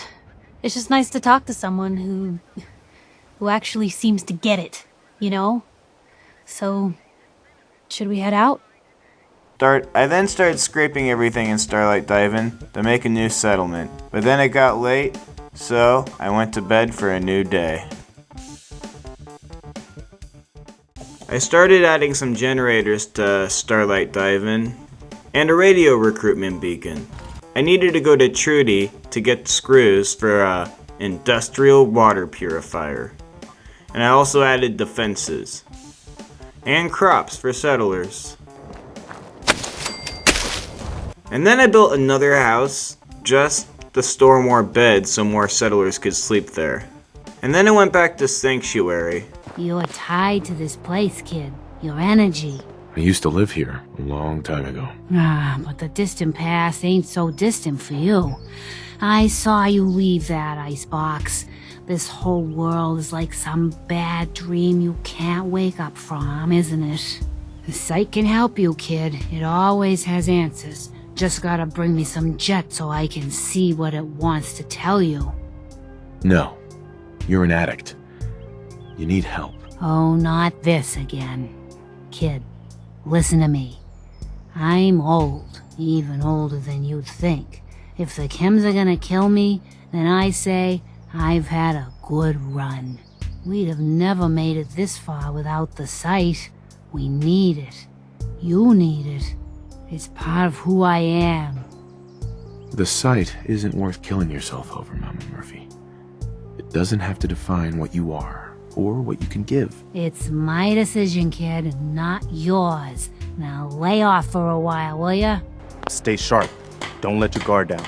It's just nice to talk to someone who actually seems to get it, you know? So, should we head out? I then started scraping everything in Starlight Dive-in to make a new settlement. But then it got late, so I went to bed for a new day. I started adding some generators to Starlight Dive-in and a radio recruitment beacon. I needed to go to Trudy to get screws for a industrial water purifier. And I also added defenses and crops for settlers. And then I built another house just to store more beds so more settlers could sleep there. And then I went back to Sanctuary. You're tied to this place, kid. Your energy. I used to live here a long time ago. But the distant past ain't so distant for you. I saw you leave that icebox. This whole world is like some bad dream you can't wake up from, isn't it? The sight can help you, kid. It always has answers. Just gotta bring me some jet so I can see what it wants to tell you. No. You're an addict. You need help. Oh, not this again. Kid, listen to me. I'm old, even older than you'd think. If the chems are gonna kill me, then I say I've had a good run. We'd have never made it this far without the sight. We need it. You need it. It's part of who I am. The sight isn't worth killing yourself over, Mama Murphy. It doesn't have to define what you are, or what you can give. It's my decision, kid, not yours. Now lay off for a while, will ya? Stay sharp. Don't let your guard down.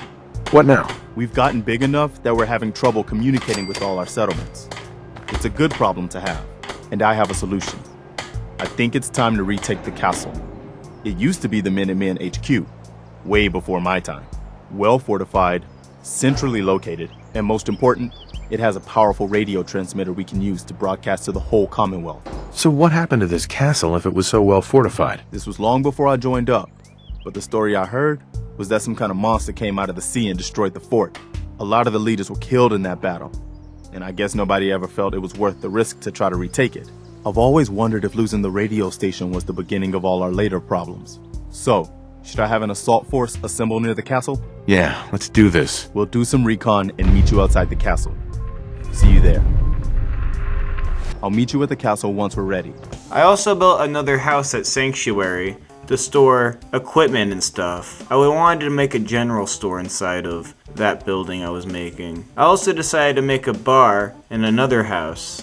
What now? We've gotten big enough that we're having trouble communicating with all our settlements. It's a good problem to have, and I have a solution. I think it's time to retake the castle. It used to be the Minutemen HQ, way before my time. Well fortified, centrally located, and most important, it has a powerful radio transmitter we can use to broadcast to the whole Commonwealth. So what happened to this castle if it was so well fortified? This was long before I joined up, but the story I heard was that some kind of monster came out of the sea and destroyed the fort. A lot of the leaders were killed in that battle, and I guess nobody ever felt it was worth the risk to try to retake it. I've always wondered if losing the radio station was the beginning of all our later problems. So, should I have an assault force assemble near the castle? Yeah, let's do this. We'll do some recon and meet you outside the castle. See you there. I'll meet you at the castle once we're ready. I also built another house at Sanctuary to store equipment and stuff. I wanted to make a general store inside of that building I was making. I also decided to make a bar in another house.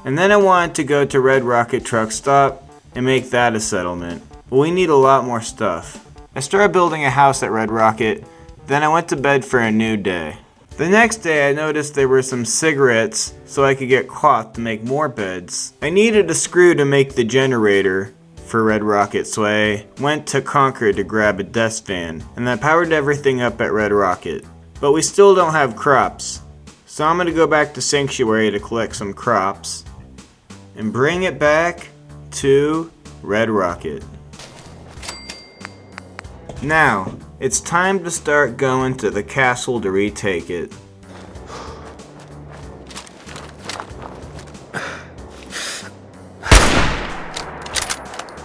And then I wanted to go to Red Rocket Truck Stop and make that a settlement. But we need a lot more stuff. I started building a house at Red Rocket, then I went to bed for a new day. The next day I noticed there were some cigarettes so I could get cloth to make more beds. I needed a screw to make the generator for Red Rocket, so I went to Concord to grab a desk fan, and that powered everything up at Red Rocket. But we still don't have crops, so I'm gonna go back to Sanctuary to collect some crops and bring it back to Red Rocket. Now, it's time to start going to the castle to retake it.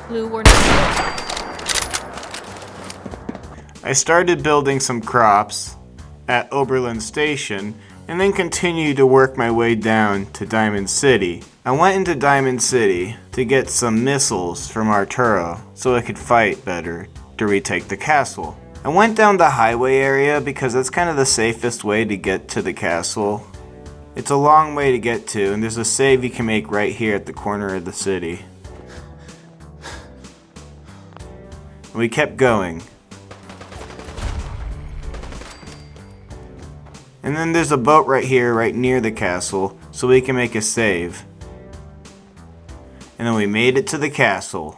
Blue, we're not. I started building some crops at Oberlin Station and then continued to work my way down to Diamond City. I went into Diamond City to get some missiles from Arturo so I could fight better to retake the castle. I went down the highway area because that's kind of the safest way to get to the castle. It's a long way to get to, and there's a save you can make right here at the corner of the city. We kept going. And then there's a boat right here, right near the castle, so we can make a save. And then we made it to the castle.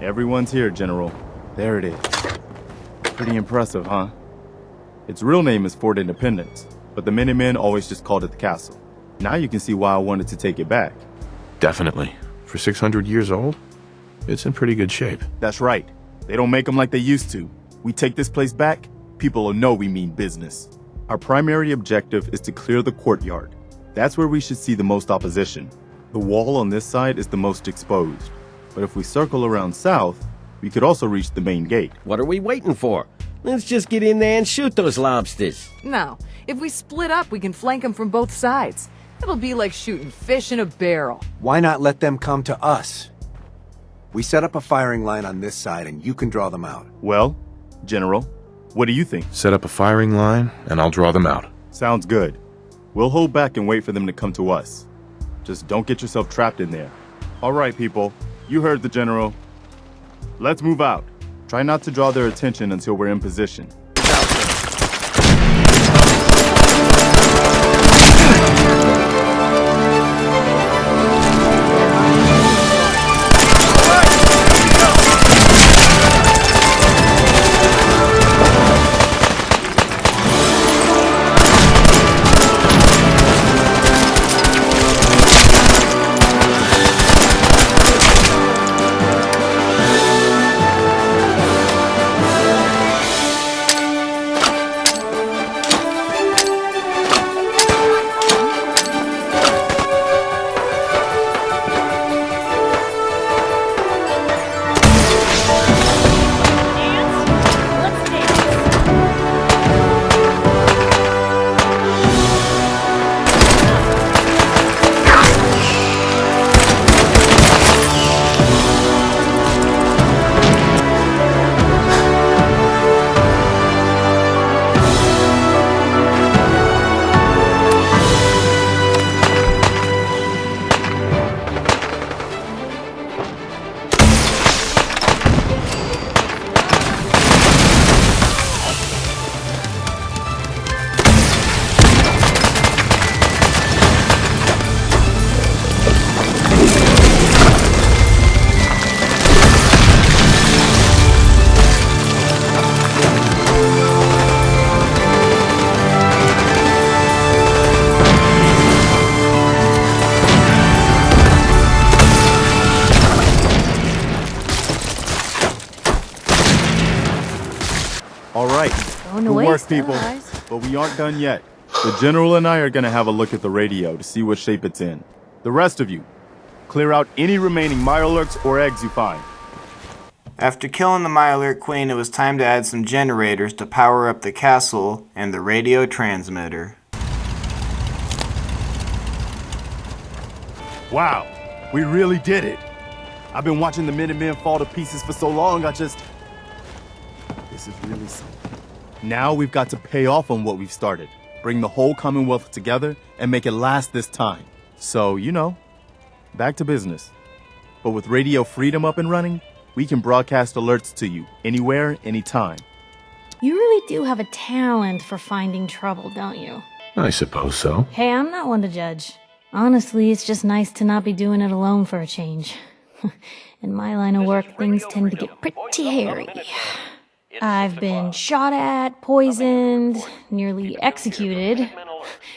Everyone's here, General. There it is. Pretty impressive, huh? Its real name is Fort Independence, but the Minutemen always just called it the castle. Now you can see why I wanted to take it back. Definitely. For 600 years old, it's in pretty good shape. That's right. They don't make them like they used to. We take this place back, people will know we mean business. Our primary objective is to clear the courtyard. That's where we should see the most opposition. The wall on this side is the most exposed. But if we circle around south, we could also reach the main gate. What are we waiting for? Let's just get in there and shoot those lobsters. No. If we split up, we can flank them from both sides. It'll be like shooting fish in a barrel. Why not let them come to us? We set up a firing line on this side and you can draw them out. Well, General, what do you think? Set up a firing line, and I'll draw them out. Sounds good. We'll hold back and wait for them to come to us. Just don't get yourself trapped in there. All right, people. You heard the General. Let's move out. Try not to draw their attention until we're in position. All right. Good work, people. But we aren't done yet. The General and I are going to have a look at the radio to see what shape it's in. The rest of you, clear out any remaining Mirelurks or eggs you find. After killing the Mirelurk Queen, it was time to add some generators to power up the castle and the radio transmitter. Wow, we really did it. I've been watching the Minutemen fall to pieces for so long, this is really something. Now we've got to pay off on what we've started. Bring the whole Commonwealth together and make it last this time. So, back to business. But with Radio Freedom up and running, we can broadcast alerts to you, anywhere, anytime. You really do have a talent for finding trouble, don't you? I suppose so. Hey, I'm not one to judge. Honestly, it's just nice to not be doing it alone for a change. In my line of work, things tend to get pretty hairy. I've been shot at, poisoned, nearly executed.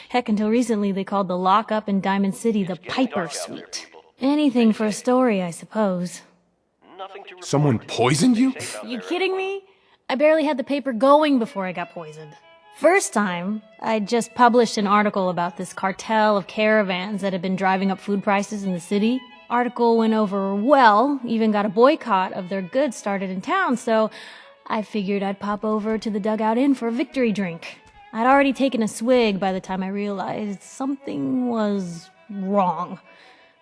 Heck, until recently they called the lockup in Diamond City the Piper Suite. Anything for a story, I suppose. Someone poisoned you? You kidding me? I barely had the paper going before I got poisoned. First time, I just published an article about this cartel of caravans that had been driving up food prices in the city. Article went over well, even got a boycott of their goods started in town, so I figured I'd pop over to the Dugout Inn for a victory drink. I'd already taken a swig by the time I realized something was wrong.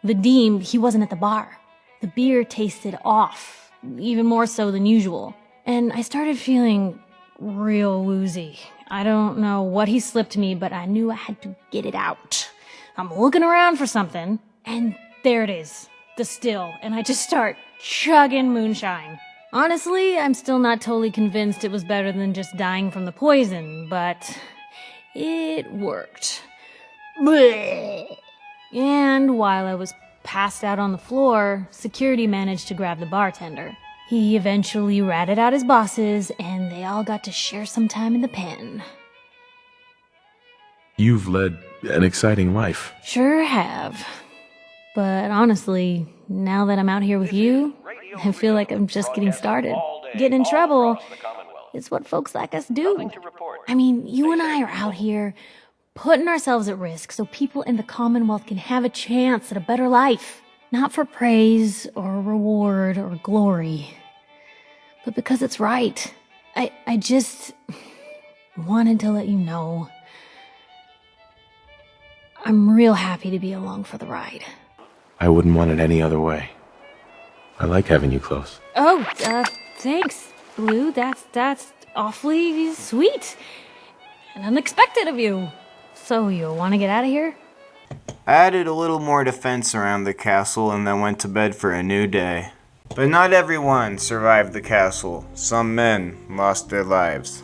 Vadim, he wasn't at the bar. The beer tasted off, even more so than usual. And I started feeling real woozy. I don't know what he slipped me, but I knew I had to get it out. I'm looking around for something, and there it is, the still, and I just start chugging moonshine. Honestly, I'm still not totally convinced it was better than just dying from the poison, but it worked. Blech. And while I was passed out on the floor, security managed to grab the bartender. He eventually ratted out his bosses, and they all got to share some time in the pen. You've led an exciting life. Sure have. But honestly, now that I'm out here with you, I feel like I'm just getting started. Getting in trouble is what folks like us do. I mean, you and I are out here putting ourselves at risk so people in the Commonwealth can have a chance at a better life. Not for praise or reward or glory, but because it's right. I just wanted to let you know I'm real happy to be along for the ride. I wouldn't want it any other way. I like having you close. Oh, thanks, Blue. That's awfully sweet. And unexpected of you. So, you want to get out of here? I added a little more defense around the castle and then went to bed for a new day. But not everyone survived the castle. Some men lost their lives.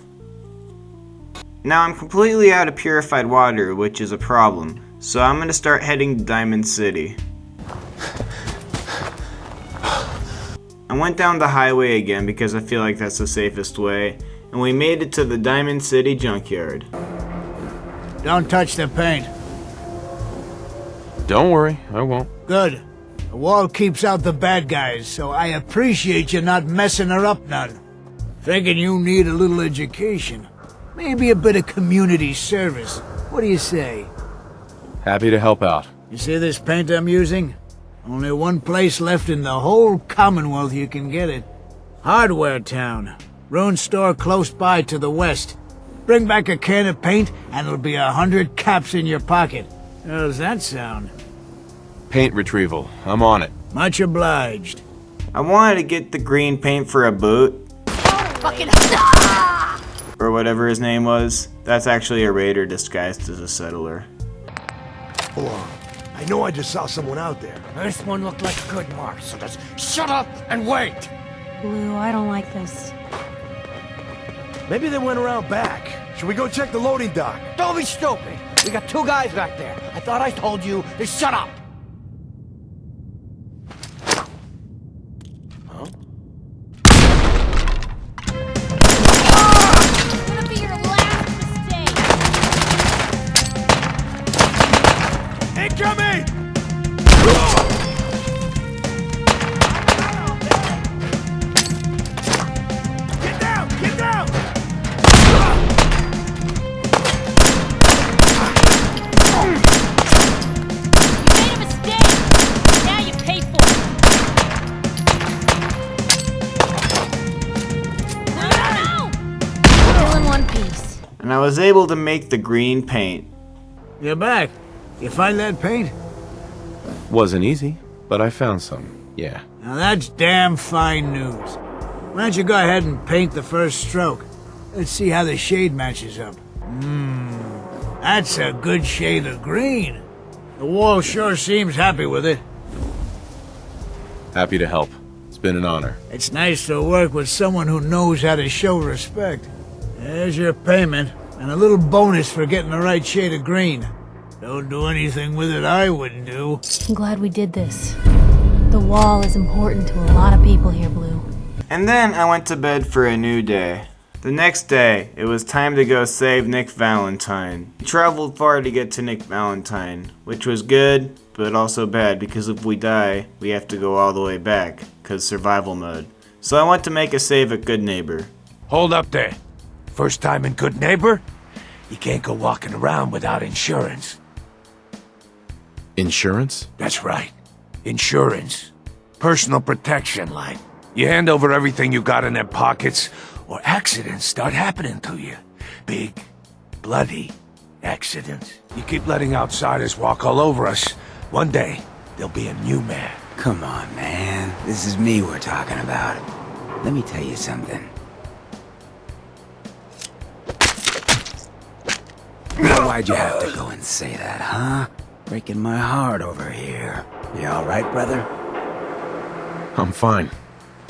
Now I'm completely out of purified water, which is a problem. So I'm gonna start heading to Diamond City. I went down the highway again because I feel like that's the safest way. And we made it to the Diamond City junkyard. Don't touch the paint. Don't worry, I won't. Good. The wall keeps out the bad guys, so I appreciate you not messing her up none. Thinking you need a little education. Maybe a bit of community service. What do you say? Happy to help out. You see this paint I'm using? Only one place left in the whole Commonwealth you can get it. Hardware Town. Ruin store close by to the west. Bring back a can of paint and it'll be 100 caps in your pocket. How's that sound? Paint retrieval. I'm on it. Much obliged. I wanted to get the green paint for a boot. Fucking Or whatever his name was. That's actually a raider disguised as a settler. Hold on. I know I just saw someone out there. This one looked like a good mark, so just shut up and wait! Blue, I don't like this. Maybe they went around back. Should we go check the loading dock? Don't be stupid! We got 2 guys back there. I thought I told you to shut up! And I was able to make the green paint. You're back. You find that paint? Wasn't easy, but I found some, yeah. Now that's damn fine news. Why don't you go ahead and paint the first stroke? Let's see how the shade matches up. That's a good shade of green. The wall sure seems happy with it. Happy to help. It's been an honor. It's nice to work with someone who knows how to show respect. There's your payment, and a little bonus for getting the right shade of green. Don't do anything with it I wouldn't do. I'm glad we did this. The wall is important to a lot of people here, Blue. And then I went to bed for a new day. The next day, it was time to go save Nick Valentine. We traveled far to get to Nick Valentine, which was good, but also bad, because if we die, we have to go all the way back, cause survival mode. So I went to make a save at Good Neighbor. Hold up there. First time in Good Neighbor? You can't go walking around without insurance. Insurance? That's right. Insurance. Personal protection, like. You hand over everything you got in them pockets, or accidents start happening to you. Big, bloody accidents. You keep letting outsiders walk all over us. One day, there'll be a new man. Come on, man. This is me we're talking about. Let me tell you something. Now, why'd you have to go and say that, huh? Breaking my heart over here. You all right, brother? I'm fine.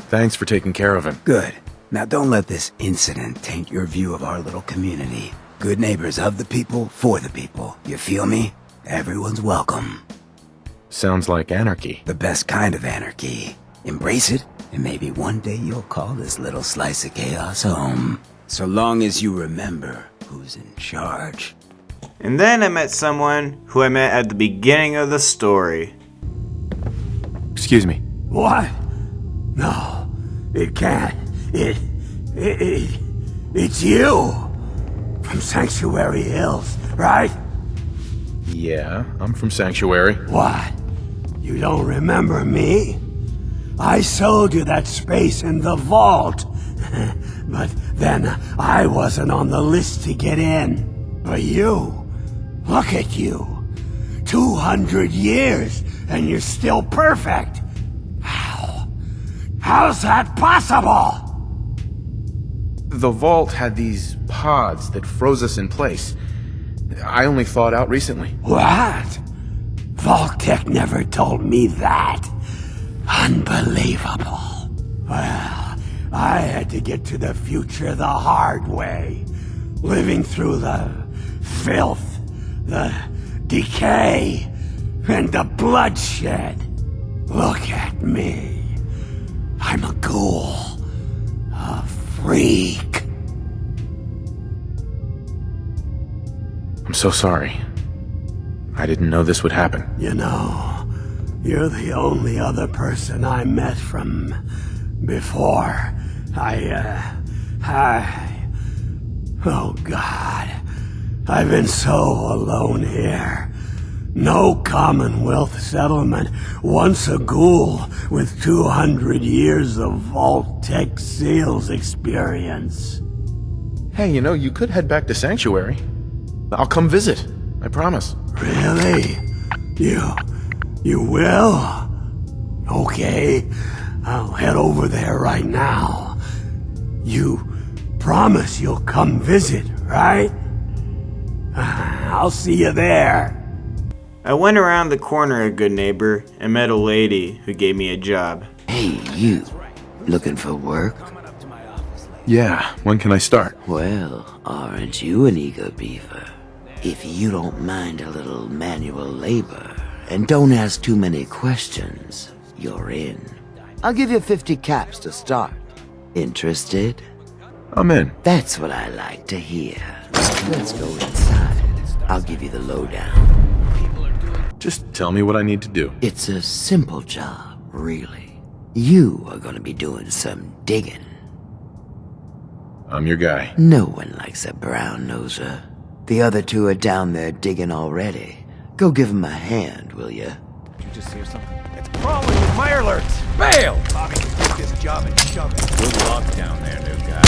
Thanks for taking care of him. Good. Now don't let this incident taint your view of our little community. Good neighbors of the people, for the people. You feel me? Everyone's welcome. Sounds like anarchy. The best kind of anarchy. Embrace it, and maybe one day you'll call this little slice of chaos home. So long as you remember who's in charge. And then I met someone who I met at the beginning of the story. Excuse me. What? No, it can't. It's you! From Sanctuary Hills, right? Yeah, I'm from Sanctuary. What? You don't remember me? I sold you that space in the vault. But then I wasn't on the list to get in. But you, look at you. 200 years, and you're still perfect. How's that possible? The vault had these pods that froze us in place. I only thawed out recently. What? Vault-Tec never told me that. Unbelievable. Well, I had to get to the future the hard way. Living through the filth, the decay, and the bloodshed. Look at me. I'm a ghoul. A freak. I'm so sorry. I didn't know this would happen. You know, you're the only other person I met from before. Oh God. I've been so alone here. No Commonwealth settlement, once a ghoul with 200 years of Vault-Tec sales experience. Hey, you know, you could head back to Sanctuary. I'll come visit. I promise. Really? You will? Okay, I'll head over there right now. You promise you'll come visit, right? I'll see you there. I went around the corner, a good neighbor, and met a lady who gave me a job. Hey, you. Looking for work? Yeah, when can I start? Well, aren't you an eager beaver? If you don't mind a little manual labor, and don't ask too many questions, you're in. I'll give you 50 caps to start. Interested? I'm in. That's what I like to hear. Let's go inside. I'll give you the lowdown. Just tell me what I need to do. It's a simple job, really. You are gonna be doing some digging. I'm your guy. No one likes a brown noser. The other two are down there digging already. Go give them a hand, will ya? Did you just hear something? It's crawling with mirelurks. Bail! Bobby can take this job and shove it. Good luck down there, new guy.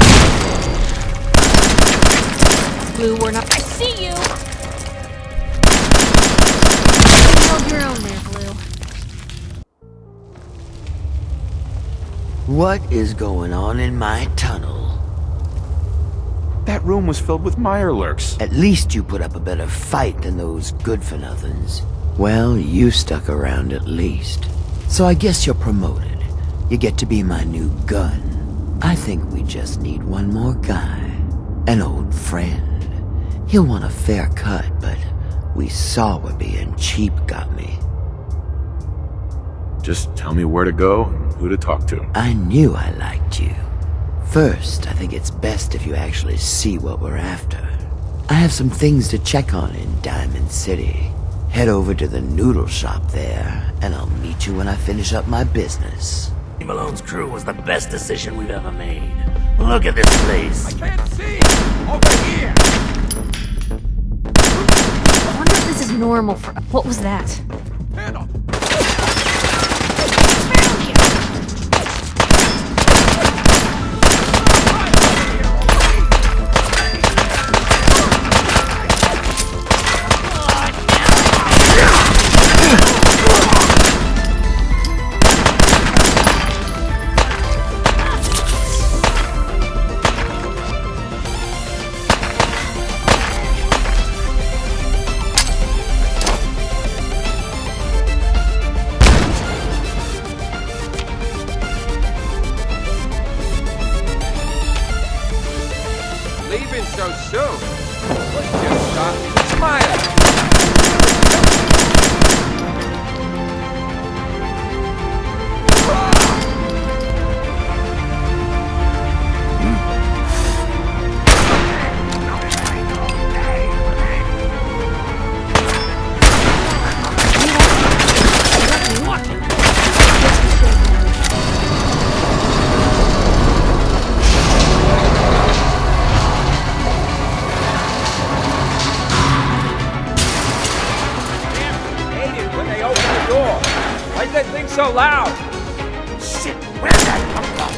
Blue, we're not. I see you! Hold your own there, Blue. What is going on in my tunnel? That room was filled with mirelurks. At least you put up a better fight than those good-for-nothings. Well, you stuck around at least. So I guess you're promoted. You get to be my new gun. I think we just need one more guy. An old friend. He'll want a fair cut, but we saw what being cheap got me. Just tell me where to go and who to talk to. I knew I liked you. First, I think it's best if you actually see what we're after. I have some things to check on in Diamond City. Head over to the noodle shop there, and I'll meet you when I finish up my business. Malone's crew was the best decision we've ever made. Look at this place. I can't see! Over here! I wonder if this is normal for... What was that? Handle! Leaving so soon. What's your shot? Smile. Why'd that thing so loud? Shit, where'd that come from?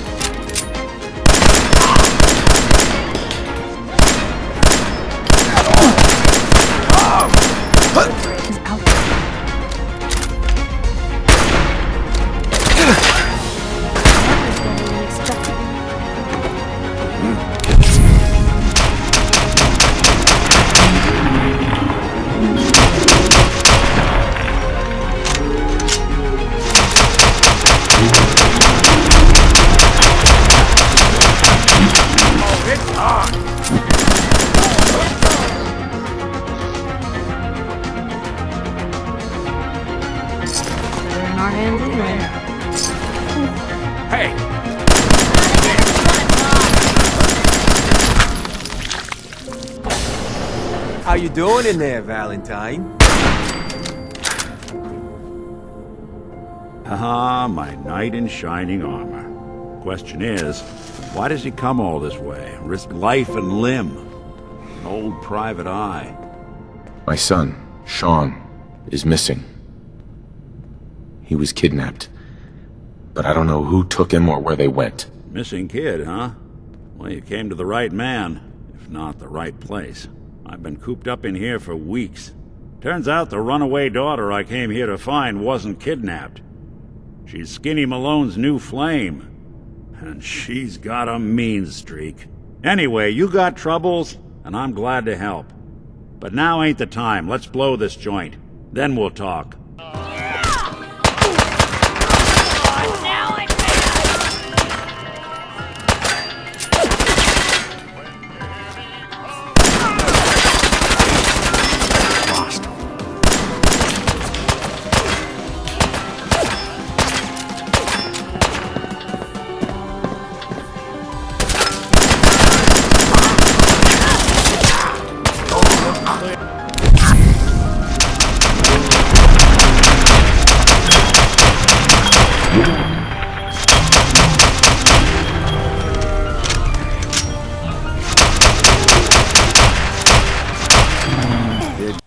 our hands anyway. Hey! How you doing in there, Valentine? Ah, my knight in shining armor. Question is, why does he come all this way? Risk life and limb? An old private eye. My son, Sean, is missing. He was kidnapped. But I don't know who took him or where they went. Missing kid, huh? Well, you came to the right man, if not the right place. I've been cooped up in here for weeks. Turns out the runaway daughter I came here to find wasn't kidnapped. She's Skinny Malone's new flame. And she's got a mean streak. Anyway, you got troubles, and I'm glad to help. But now ain't the time. Let's blow this joint. Then we'll talk.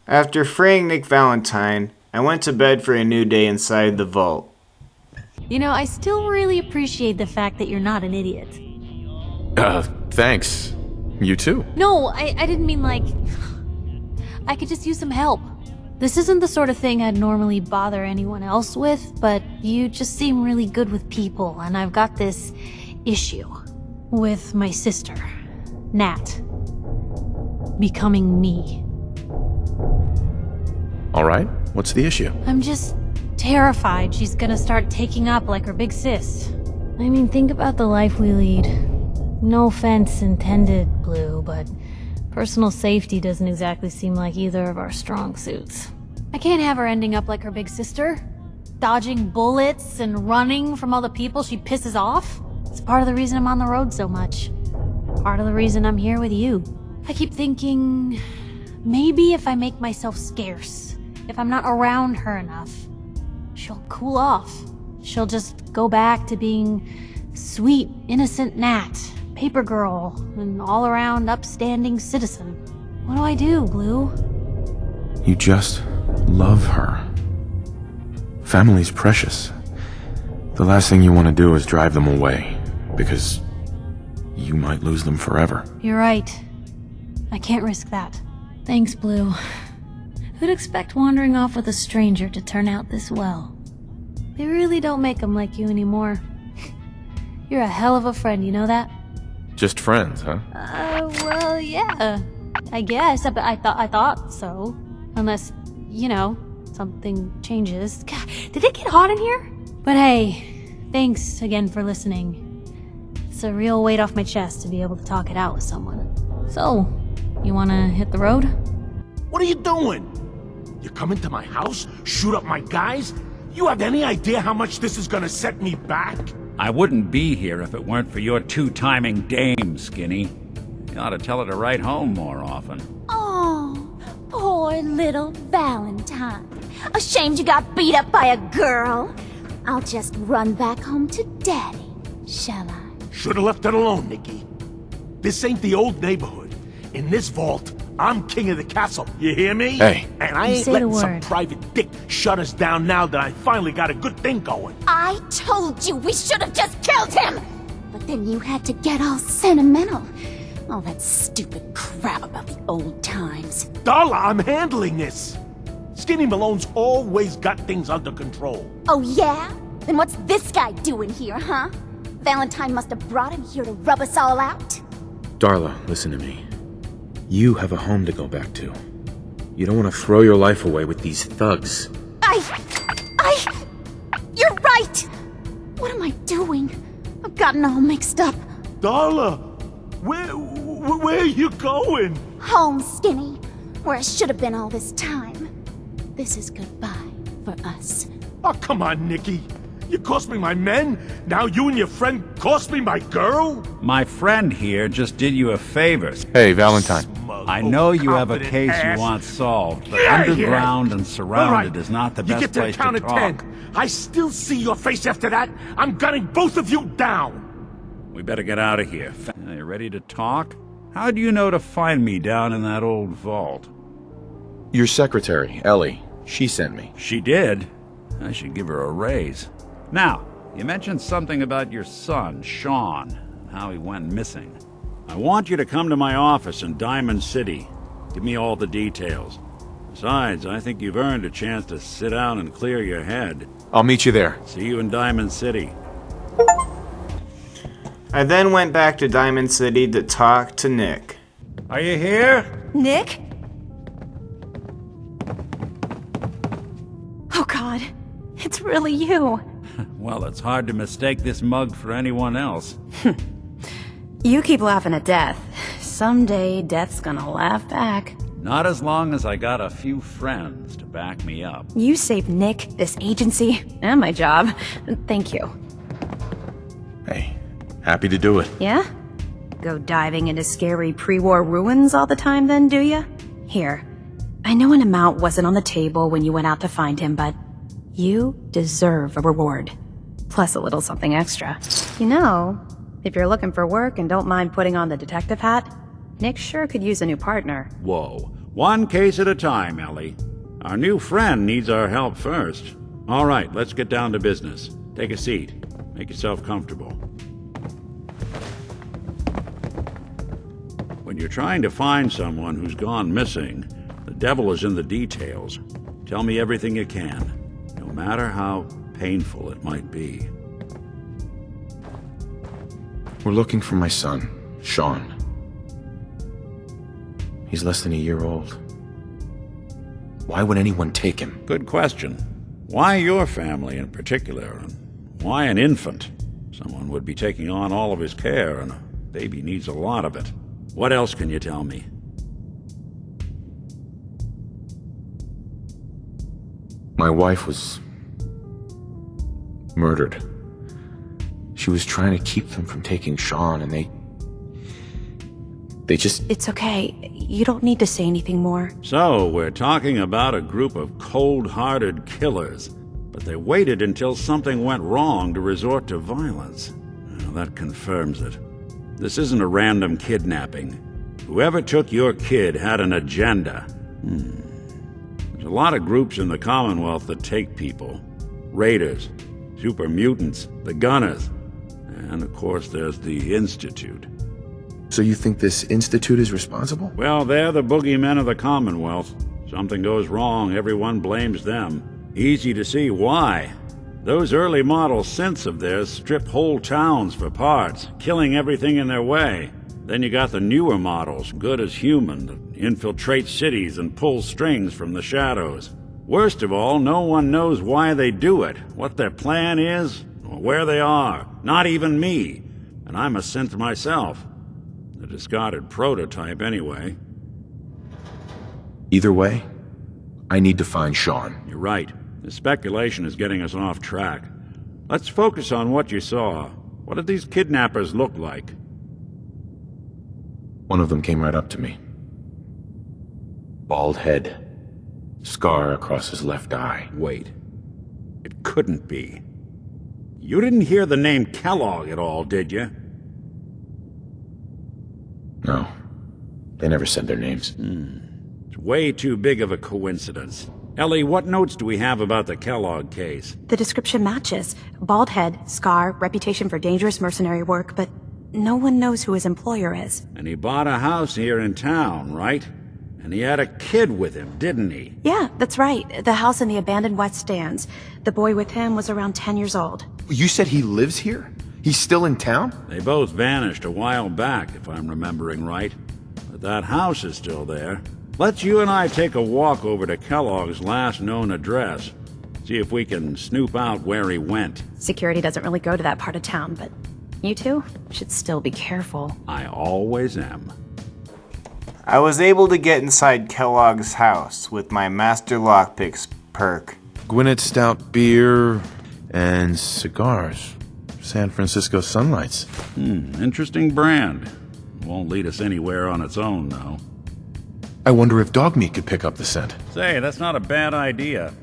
After freeing Nick Valentine, I went to bed for a new day inside the vault. You know, I still really appreciate the fact that you're not an idiot. Thanks. You too. No, I didn't mean like... I could just use some help. This isn't the sort of thing I'd normally bother anyone else with, but you just seem really good with people, and I've got this issue with my sister, Nat, becoming me. All right, what's the issue? I'm just terrified she's gonna start taking up like her big sis. I mean, think about the life we lead. No offense intended, Blue, but personal safety doesn't exactly seem like either of our strong suits. I can't have her ending up like her big sister, dodging bullets and running from all the people she pisses off. It's part of the reason I'm on the road so much. Part of the reason I'm here with you. I keep thinking, maybe if I make myself scarce, if I'm not around her enough, she'll cool off. She'll just go back to being sweet, innocent Nat, paper girl, an all-around upstanding citizen. What do I do, Blue? You just love her. Family's precious. The last thing you want to do is drive them away, because you might lose them forever. You're right. I can't risk that. Thanks, Blue. Who'd expect wandering off with a stranger to turn out this well? They really don't make them like you anymore. You're a hell of a friend, you know that? Just friends, huh? Well, yeah. I guess, but I thought so. Unless, you know, something changes. God, did it get hot in here? But hey, thanks again for listening. It's a real weight off my chest to be able to talk it out with someone. So, you wanna hit the road? What are you doing? You come into my house, shoot up my guys? You have any idea how much this is gonna set me back? I wouldn't be here if it weren't for your two-timing dame, Skinny. You ought to tell her to write home more often. Oh, poor little Valentine. Ashamed you got beat up by a girl? I'll just run back home to Daddy, shall I? Should've left it alone, Nikki. This ain't the old neighborhood. In this vault, I'm king of the castle. You hear me? Hey. And I ain't letting some private dick shut us down now that I finally got a good thing going. I told you we should have just killed him! But then you had to get all sentimental. All that stupid crap about the old times. Darla, I'm handling this. Skinny Malone's always got things under control. Oh yeah? Then what's this guy doing here, huh? Valentine must have brought him here to rub us all out? Darla, listen to me. You have a home to go back to. You don't want to throw your life away with these thugs. You're right! What am I doing? I've gotten all mixed up. Darla, where are you going? Home, Skinny. Where I should have been all this time. This is goodbye for us Oh, come on, Nicky. You cost me my men, now you and your friend cost me my girl? My friend here just did you a favor. Hey, Valentine. I know you have a case you want solved, but underground and surrounded is not the You best get to the place count to of talk. 10. I still see your face after that. I'm gunning both of you down. We better get out of here. You ready to talk? How do you know to find me down in that old vault? Your secretary, Ellie, she sent me. She did? I should give her a raise. Now, you mentioned something about your son, Sean, and how he went missing. I want you to come to my office in Diamond City. Give me all the details. Besides, I think you've earned a chance to sit down and clear your head. I'll meet you there. See you in Diamond City. I then went back to Diamond City to talk to Nick. Are you here? Nick? Oh God, it's really you. Well, it's hard to mistake this mug for anyone else. You keep laughing at death. Someday, death's gonna laugh back. Not as long as I got a few friends to back me up. You saved Nick, this agency, and my job. Thank you. Hey, happy to do it. Yeah? Go diving into scary pre-war ruins all the time then, do ya? Here, I know an amount wasn't on the table when you went out to find him, but you deserve a reward. Plus a little something extra. You know, if you're looking for work and don't mind putting on the detective hat, Nick sure could use a new partner. Whoa. One case at a time, Ellie. Our new friend needs our help first. All right, let's get down to business. Take a seat. Make yourself comfortable. When you're trying to find someone who's gone missing, the devil is in the details. Tell me everything you can, no matter how painful it might be. We're looking for my son, Sean. He's less than a year old. Why would anyone take him? Good question. Why your family in particular? And why an infant? Someone would be taking on all of his care, and a baby needs a lot of it. What else can you tell me? My wife was murdered. She was trying to keep them from taking Sean, and they just... It's okay. You don't need to say anything more. So, we're talking about a group of cold-hearted killers, but they waited until something went wrong to resort to violence. Well, that confirms it. This isn't a random kidnapping. Whoever took your kid had an agenda. There's a lot of groups in the Commonwealth that take people. Raiders, super mutants, the Gunners, and of course there's the Institute. So you think this Institute is responsible? Well, they're the boogeymen of the Commonwealth. Something goes wrong, everyone blames them. Easy to see why. Those early model synths of theirs strip whole towns for parts, killing everything in their way. Then you got the newer models, good as human, that infiltrate cities and pull strings from the shadows. Worst of all, no one knows why they do it, what their plan is, or where they are. Not even me. And I'm a synth myself. A discarded prototype, anyway. Either way, I need to find Sean. You're right. The speculation is getting us off track. Let's focus on what you saw. What did these kidnappers look like? One of them came right up to me. Bald head. Scar across his left eye. Wait. It couldn't be. You didn't hear the name Kellogg at all, did you? No. They never said their names. It's way too big of a coincidence. Ellie, what notes do we have about the Kellogg case? The description matches. Bald head, scar, reputation for dangerous mercenary work, but no one knows who his employer is. And he bought a house here in town, right? And he had a kid with him, didn't he? Yeah, that's right. The house in the abandoned West Stands. The boy with him was around 10 years old. You said he lives here? He's still in town? They both vanished a while back, if I'm remembering right. But that house is still there. Let's you and I take a walk over to Kellogg's last known address. See if we can snoop out where he went. Security doesn't really go to that part of town, but you two should still be careful. I always am. I was able to get inside Kellogg's house with my Master Lockpicks perk. Gwinnett Stout beer and cigars. San Francisco Sunlights. Interesting brand. Won't lead us anywhere on its own, though. I wonder if dog meat could pick up the scent. Say, that's not a bad idea.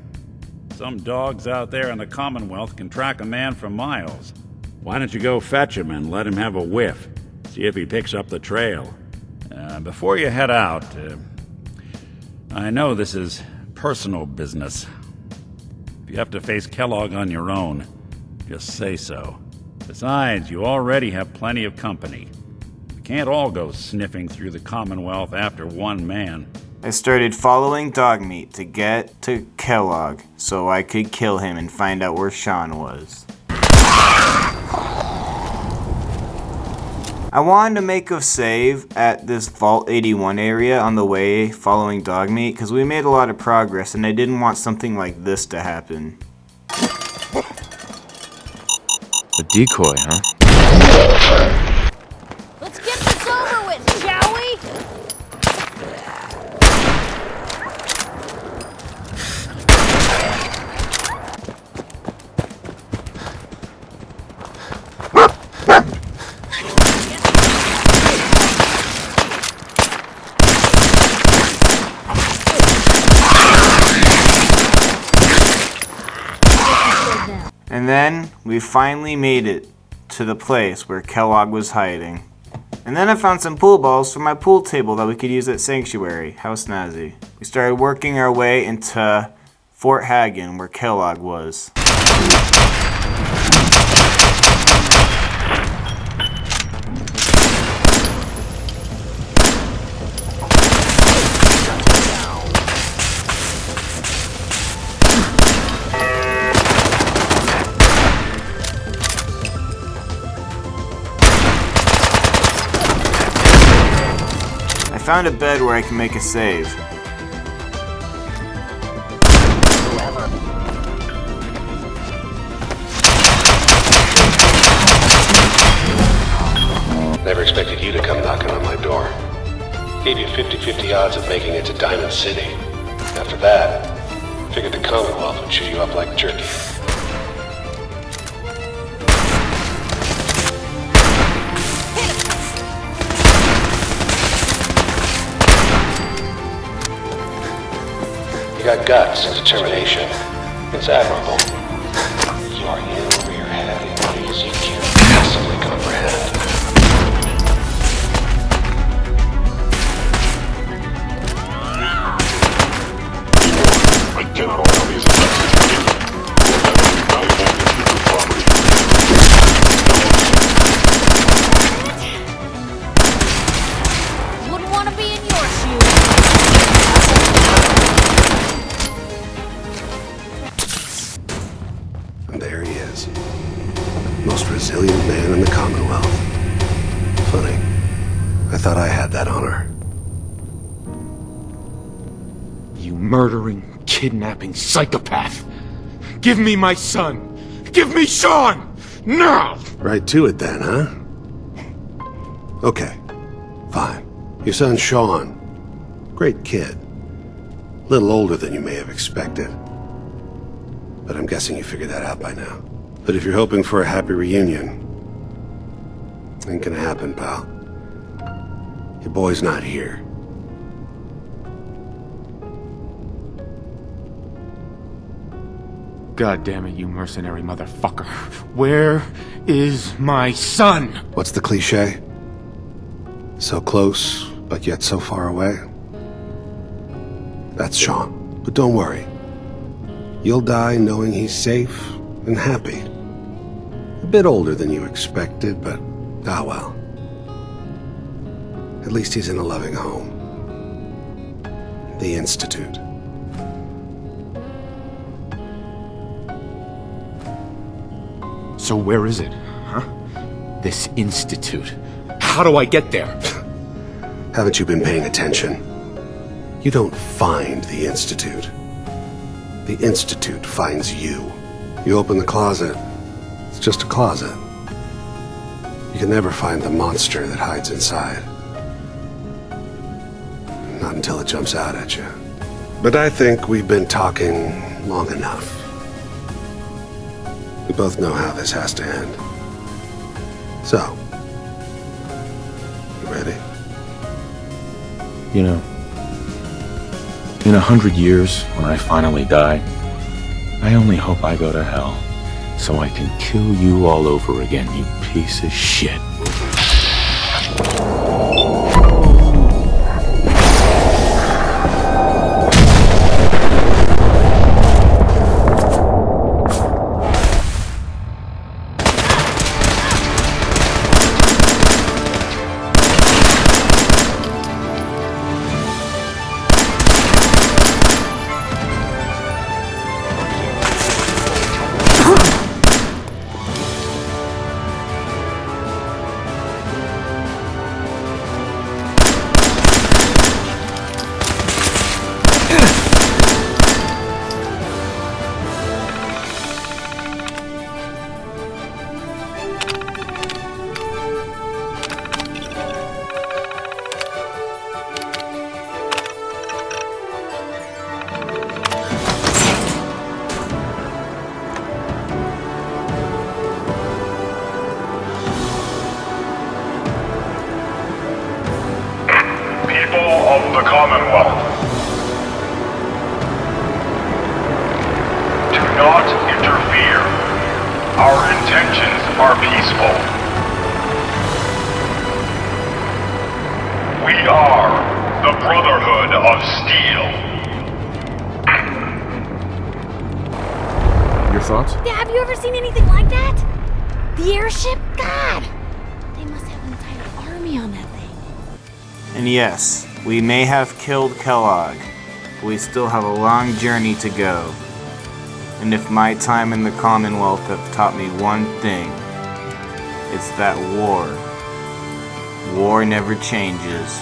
Some dogs out there in the Commonwealth can track a man for miles. Why don't you go fetch him and let him have a whiff? See if he picks up the trail. Before you head out, I know this is personal business. If you have to face Kellogg on your own, just say so. Besides, you already have plenty of company. We can't all go sniffing through the Commonwealth after one man. I started following Dogmeat to get to Kellogg so I could kill him and find out where Sean was. I wanted to make a save at this Vault 81 area on the way following Dogmeat because we made a lot of progress and I didn't want something like this to happen. A decoy, huh? Let's get this over with, shall we? And then we finally made it to the place where Kellogg was hiding. And then I found some pool balls for my pool table that we could use at Sanctuary. How snazzy. We started working our way into Fort Hagen where Kellogg was. I found a bed where I can make a save. Never expected you to come knocking on my door. Gave you 50-50 odds of making it to Diamond City. After that, figured the Commonwealth would chew you up like jerky. You got guts and determination. It's admirable. You are in over your head in ways you can't possibly comprehend. I can't know how these attacks begin. Valuable individual property. Wouldn't want to be in your shoes. And there he is. Most resilient man in the Commonwealth. Funny. I thought I had that honor. You murdering, kidnapping psychopath! Give me my son! Give me Sean! Now! Right to it then, huh? Okay. Fine. Your son Sean. Great kid. Little older than you may have expected. But I'm guessing you figured that out by now. But if you're hoping for a happy reunion, ain't gonna happen, pal. Your boy's not here. God damn it, you mercenary motherfucker. Where is my son? What's the cliche? So close, but yet so far away? That's Sean. But don't worry. You'll die knowing he's safe and happy. A bit older than you expected, but ah well. At least he's in a loving home. The Institute. So where is it, huh? This institute. How do I get there? Haven't you been paying attention? You don't find the Institute. The Institute finds you. You open the closet, it's just a closet. You can never find the monster that hides inside. Not until it jumps out at you. But I think we've been talking long enough. We both know how this has to end. So, you ready? You know, in 100 years, when I finally die, I only hope I go to hell, so I can kill you all over again, you piece of shit. Of the Commonwealth. Do not interfere. Our intentions are peaceful. We are the Brotherhood of Steel. Your thoughts? Have you ever seen anything like that? The airship? God! They must have an entire army on that thing. And yes, we may have killed Kellogg, but we still have a long journey to go. And if my time in the Commonwealth have taught me one thing, it's that war never changes.